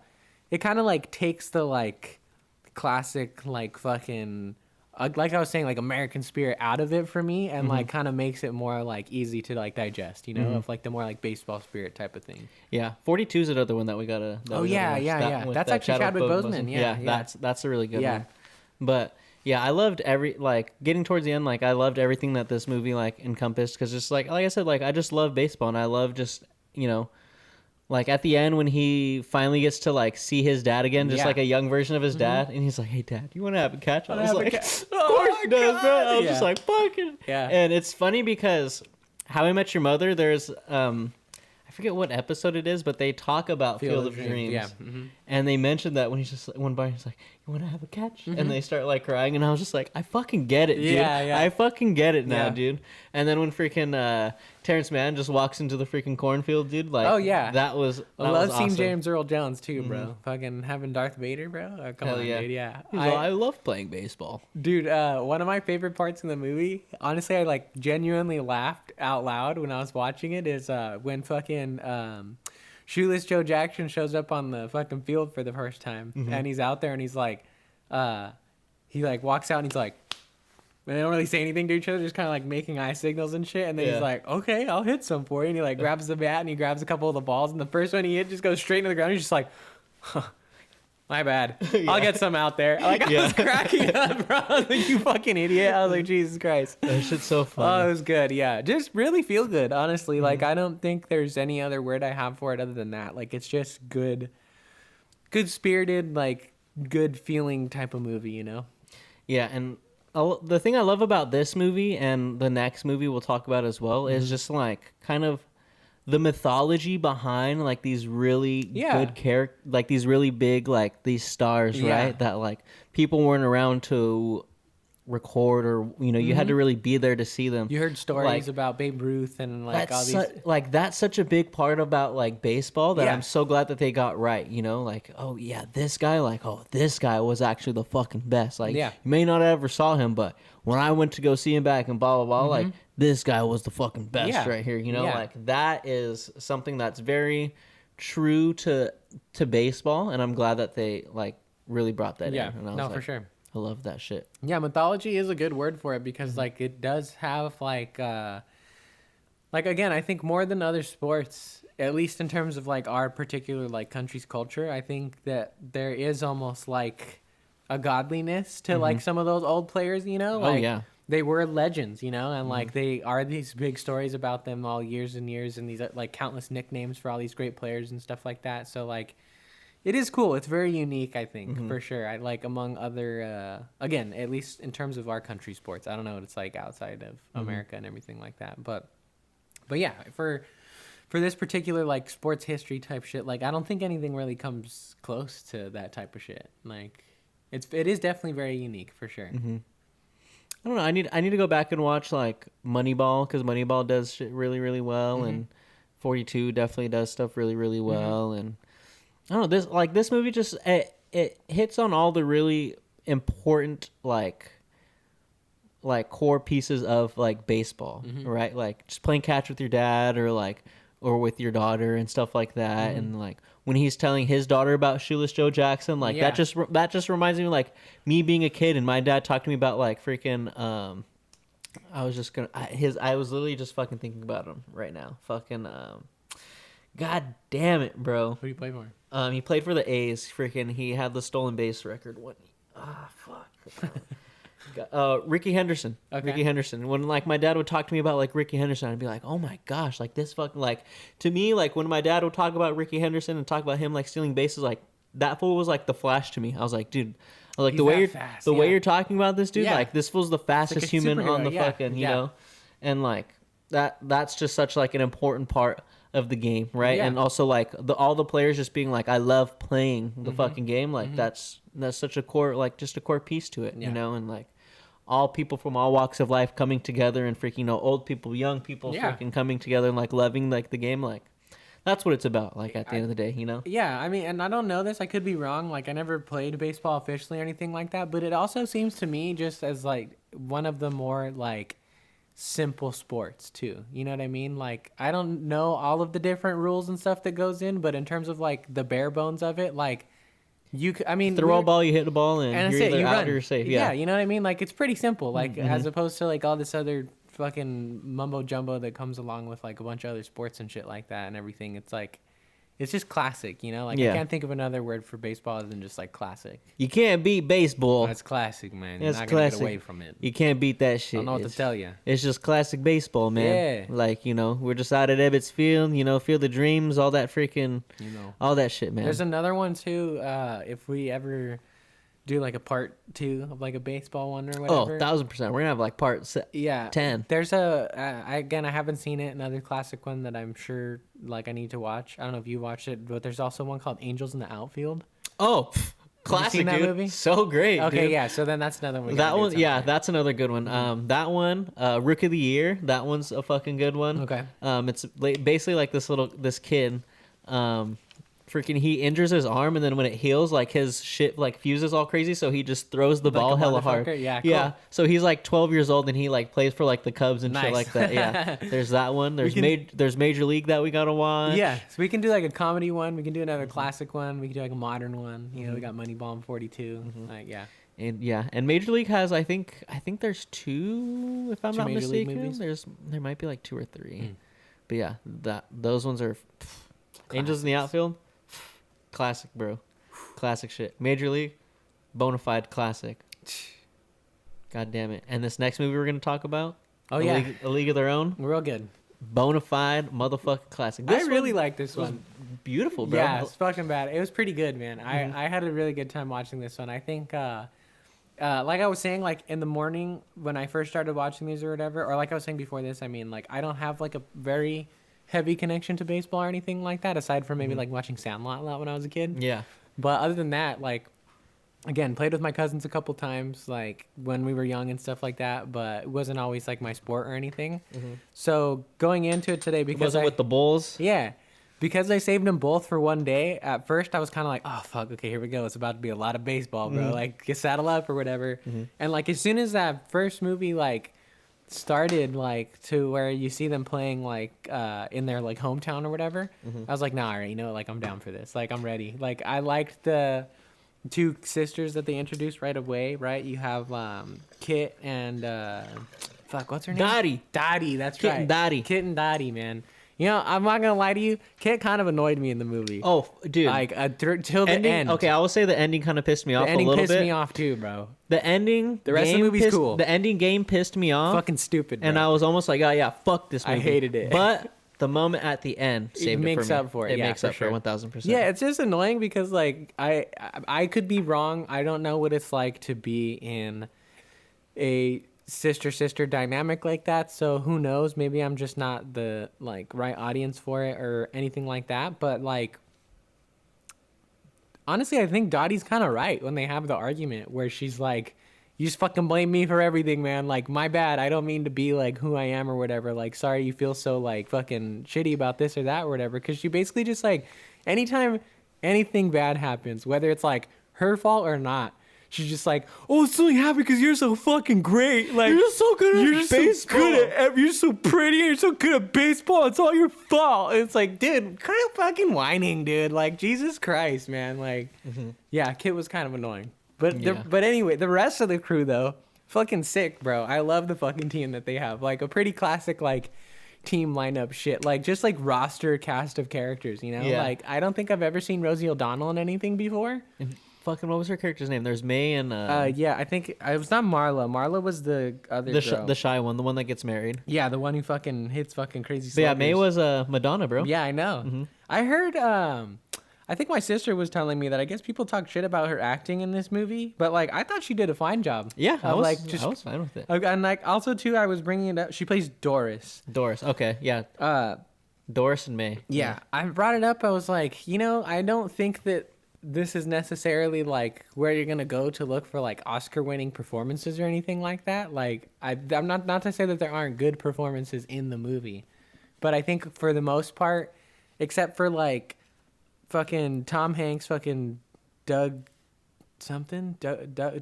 of like takes the like classic like fucking like I was saying, like American spirit out of it for me, and like kind of makes it more like easy to like digest, you know, of like the more like baseball spirit type of thing. Yeah, 42 is another one that we gotta. That's actually Chadwick Boseman. Yeah, that's a really good one. But yeah, I loved getting towards the end. Like I loved everything that this movie like encompassed, because just like I said, like I just love baseball, and I love just, you know, like at the end when he finally gets to like see his dad again, just like a young version of his dad, and he's like, "Hey, Dad, you want to have a catch?" I was like, "Of course he does, bro." I was just like, "Fucking yeah." And it's funny because How I Met Your Mother, there's I forget what episode it is, but they talk about Field of Dreams. Yeah. And they mentioned that when he's just one bar, he's like, "You want to have a catch?" And they start like crying, and I was just like, I fucking get it, dude. I fucking get it now, dude. And then when freaking Terrence Mann just walks into the freaking cornfield, dude, like, that was I love seeing awesome. James Earl Jones too, bro. Fucking having Darth Vader, bro. Oh, come on, dude. Yeah. I love playing baseball, dude. One of my favorite parts in the movie, honestly, I like genuinely laughed out loud when I was watching it, is when fucking Shoeless Joe Jackson shows up on the fucking field for the first time, and he's out there and he's like, he like walks out and he's like, and they don't really say anything to each other, just kind of like making eye signals and shit. And then he's like, "Okay, I'll hit some for you." And he like grabs the bat and he grabs a couple of the balls, and the first one he hit just goes straight into the ground. He's just like, huh, my bad. I'll get some out there. Like I was cracking up, bro. I was like, "You fucking idiot." I was like, Jesus Christ. That shit's so funny. Oh, it was good. Yeah. Just really feel good, honestly. Like I don't think there's any other word I have for it other than that. Like it's just good spirited, like good feeling type of movie, you know? Yeah, and the thing I love about this movie and the next movie we'll talk about as well is just like kind of the mythology behind like these really good characters, like these really big, like these stars, right? That like people weren't around to record, or you know, you had to really be there to see them. You heard stories about Babe Ruth and like all these. Like that's such a big part about like baseball that I'm so glad that they got right. You know, like this guy was actually the fucking best. Like you may not have ever saw him, but when I went to go see him back and blah blah blah, like this guy was the fucking best right here. You know, like that is something that's very true to baseball, and I'm glad that they like really brought that in. And I was for sure. I love that shit. Yeah, mythology is a good word for it because like it does have like again, I think more than other sports, at least in terms of like our particular like country's culture, I think that there is almost like a godliness to like some of those old players, you know? Like they were legends, you know, and like they are these big stories about them all years and years, and these like countless nicknames for all these great players and stuff like that. So like it is cool. It's very unique, I think, for sure. I like among other, again, at least in terms of our country sports. I don't know what it's like outside of America and everything like that. But But yeah, for this particular like sports history type shit, like I don't think anything really comes close to that type of shit. Like it is definitely very unique for sure. Mm-hmm. I don't know. I need to go back and watch like Moneyball, because Moneyball does shit really really well, and 42 definitely does stuff really really well, and I don't know, this movie just it hits on all the really important like core pieces of like baseball, right? Like just playing catch with your dad, or with your daughter and stuff like that, and like when he's telling his daughter about Shoeless Joe Jackson, like that just reminds me of like me being a kid and my dad talked to me about like freaking I was literally just fucking thinking about him right now. Fucking God damn it, bro. Who do you play for? He played for the A's. Freaking, he had the stolen base record. What? Fuck. Ricky Henderson. Okay. Ricky Henderson. When like my dad would talk to me about like Ricky Henderson, I'd be like, oh my gosh, like this fucking like to me like when my dad would talk about Ricky Henderson and talk about him like stealing bases, like that fool was like the Flash to me. I was like, dude, I was like the way you're talking about this dude, like this fool's the fastest like human on the fucking, you know, and like that's just such like an important part of the game, right? And also like all the players just being like, I love playing the fucking game, like that's such a core, like just a core piece to it, you know, and like all people from all walks of life coming together and freaking, you know, old people, young people freaking coming together and like loving like the game, like that's what it's about, like at the end of the day, you know? Yeah, I mean, and I don't know this, I could be wrong, like I never played baseball officially or anything like that, but it also seems to me just as like one of the more like simple sports too, you know what I mean? Like I don't know all of the different rules and stuff that goes in, but in terms of like the bare bones of it, like I mean, throw a ball, you hit the ball, and you're either out or you're safe. Yeah, you know what I mean? Like it's pretty simple, like as opposed to like all this other fucking mumbo jumbo that comes along with like a bunch of other sports and shit like that and everything. It's like it's just classic, you know? Like I can't think of another word for baseball other than just like classic. You can't beat baseball. That's classic, man. You're That's not classic. Gonna get away from it. You can't beat that shit. I don't know what to tell you. It's just classic baseball, man. Yeah. Like, you know, we're just out at Ebbets Field, you know, Field of Dreams, all that freaking, you know, all that shit, man. There's another one too. If we ever do like a part 2 of like a baseball one or whatever. 1000%. We're gonna have like part 10. There's I haven't seen it. Another classic one that I'm sure like I need to watch. I don't know if you watched it, but there's also one called Angels in the Outfield. Oh, classic, that dude. movie? So great. Okay, dude. yeah. So then that's another one. That one, yeah, that's another good one. That one, Rookie of the Year. That one's a fucking good one. Okay. It's basically like this kid. Freaking, he injures his arm, and then when it heals, like his shit like fuses all crazy, so he just throws the ball hella hard. Yeah, cool. Yeah. So he's like 12 years old, and he like plays for like the Cubs and shit like that. Yeah. There's that one. There's Major League that we gotta watch. Yeah. So we can do like a comedy one. We can do another classic one. We can do like a modern one. You know, we got Moneyball and 42. Like And Major League has I think there's 2 if I'm not Major League mistaken. movies? There might be like 2 or 3. But yeah, those ones are Angels in the Outfield. Classic, bro. Classic shit. Major League, bona fide classic. God damn it. And this next movie we're going to talk about, A League of Their Own. Real good. Bona fide motherfucking classic. I really like this one. Beautiful, bro. Yeah, it's fucking bad. It was pretty good, man. I had a really good time watching this one. I think, like I was saying, like in the morning when I first started watching these or whatever, or like I was saying before this, I mean, like I don't have like a very heavy connection to baseball or anything like that, aside from maybe like watching Sandlot a lot when I was a kid. Yeah. But other than that, like, again, played with my cousins a couple times, like when we were young and stuff like that, but it wasn't always like my sport or anything. So going into it today, because was it with the Bulls? Yeah. Because I saved them both for one day, at first I was kind of like, oh, fuck, okay, here we go. It's about to be a lot of baseball, bro. Like, get saddle up or whatever. And, like, as soon as that first movie, like, started, like, to where you see them playing, like, in their, like, hometown or whatever, I was like, nah, all right, you know, like, I'm down for this. Like, I'm ready. Like, I liked the 2 sisters that they introduced right away, right? You have Kit and, fuck, what's her name? Dottie, that's right. Kit and Dottie. Kit and Dottie, man. You know, I'm not gonna lie to you. Kit kind of annoyed me in the movie. Oh, dude! Like till the end. Okay, I will say the ending kind of pissed me off a little bit. The ending pissed me off too, bro. The ending. The rest of the movie's cool. The ending game pissed me off. Fucking stupid. Bro. And I was almost like, oh yeah, fuck this movie. I hated it. But the moment at the end saved it makes up for it. It yeah, makes up sure. for 1000%. Yeah, it's just annoying because like I could be wrong. I don't know what it's like to be in a sister dynamic like that. So who knows? Maybe I'm just not the like right audience for it or anything like that. But like, honestly, I think Dottie's kind of right when they have the argument where she's like, you just fucking blame me for everything, man. Like, my bad. I don't mean to be like who I am or whatever. Like, sorry you feel so like fucking shitty about this or that or whatever. Cause she basically just like, anytime anything bad happens, whether it's like her fault or not, she's just like, oh, it's only happened because you're so fucking great. Like, you're just so good at baseball. You're so pretty and you're so good at baseball. It's all your fault. And it's like, dude, kind of fucking whining, dude. Like, Jesus Christ, man. Like, yeah, Kit was kind of annoying. But but anyway, the rest of the crew, though, fucking sick, bro. I love the fucking team that they have. Like, a pretty classic, like, team lineup shit. Like, just, like, roster cast of characters, you know? Yeah. Like, I don't think I've ever seen Rosie O'Donnell in anything before. Fucking, what was her character's name? There's May and yeah, I think it was not Marla. Marla was the other girl. The shy one, the one that gets married. Yeah, the one who fucking hits fucking crazy. But yeah, May was Madonna, bro. Yeah, I know. I heard. I think my sister was telling me that I guess people talk shit about her acting in this movie, but like I thought she did a fine job. Yeah, I was fine with it. And like also too, I was bringing it up. She plays Doris. Doris, okay, yeah. Doris and May. Yeah, I brought it up. I was like, you know, I don't think that this is necessarily like where you're gonna go to look for like Oscar-winning performances or anything like that. Like I'm not to say that there aren't good performances in the movie, but I think for the most part, except for like fucking Tom Hanks, fucking Doug something,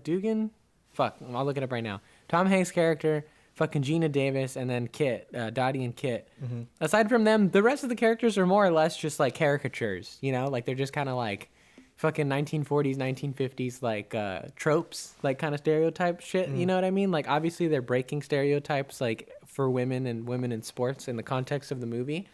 Dugan. Fuck, I'll look it up right now. Tom Hanks' character, fucking Gina Davis, and then Kit, Dottie and Kit. Aside from them, the rest of the characters are more or less just like caricatures. You know, like they're just kind of like fucking 1940s, 1950s, like tropes, like kind of stereotype shit. You know what I mean? Like obviously they're breaking stereotypes like for women in sports in the context of the movie.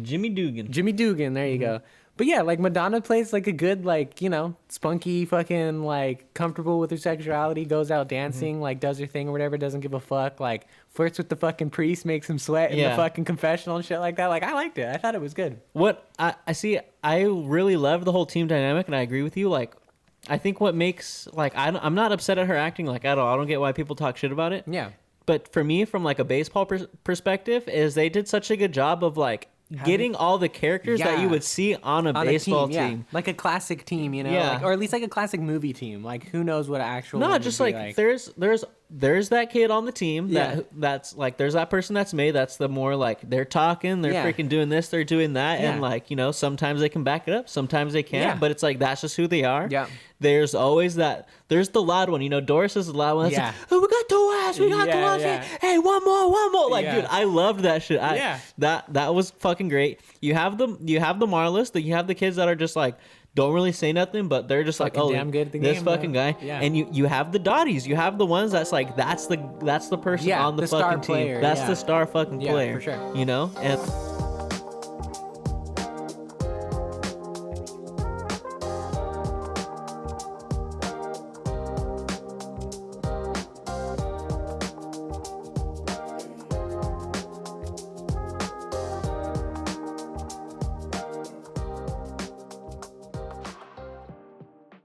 Jimmy Dugan, there you go. But yeah, like Madonna plays like a good, like, you know, spunky, fucking, like, comfortable with her sexuality, goes out dancing, like, does her thing or whatever, doesn't give a fuck, like, flirts with the fucking priest, makes him sweat in the fucking confessional and shit like that. Like, I liked it. I thought it was good. What I see, I really love the whole team dynamic, and I agree with you. Like, I think what makes, like, I'm not upset at her acting, like, at all. I don't get why people talk shit about it. Yeah. But for me, from, like, a baseball perspective, is they did such a good job of, like, getting all the characters that you would see on a baseball team. Yeah. Like a classic team, you know? Yeah. Like, or at least like a classic movie team. Like who knows what actual No, just like there's that kid on the team that's like there's that person that's May, that's the more like they're talking, they're freaking doing this, they're doing that, and like, you know, sometimes they can back it up, sometimes they can't, but it's like that's just who they are. Yeah. There's always there's the loud one, you know, Doris is the loud one. That's like, oh, we got two ass. Hey, one more. Like, dude, I loved that shit. That was fucking great. You have the Marlis, you have the kids that are just like don't really say nothing, but they're just fucking like, oh, damn good at the this game, fucking guy. Yeah. And you have the Dotties. You have the ones that's like that's the person on the fucking team. That's the star fucking player. For sure. You know? And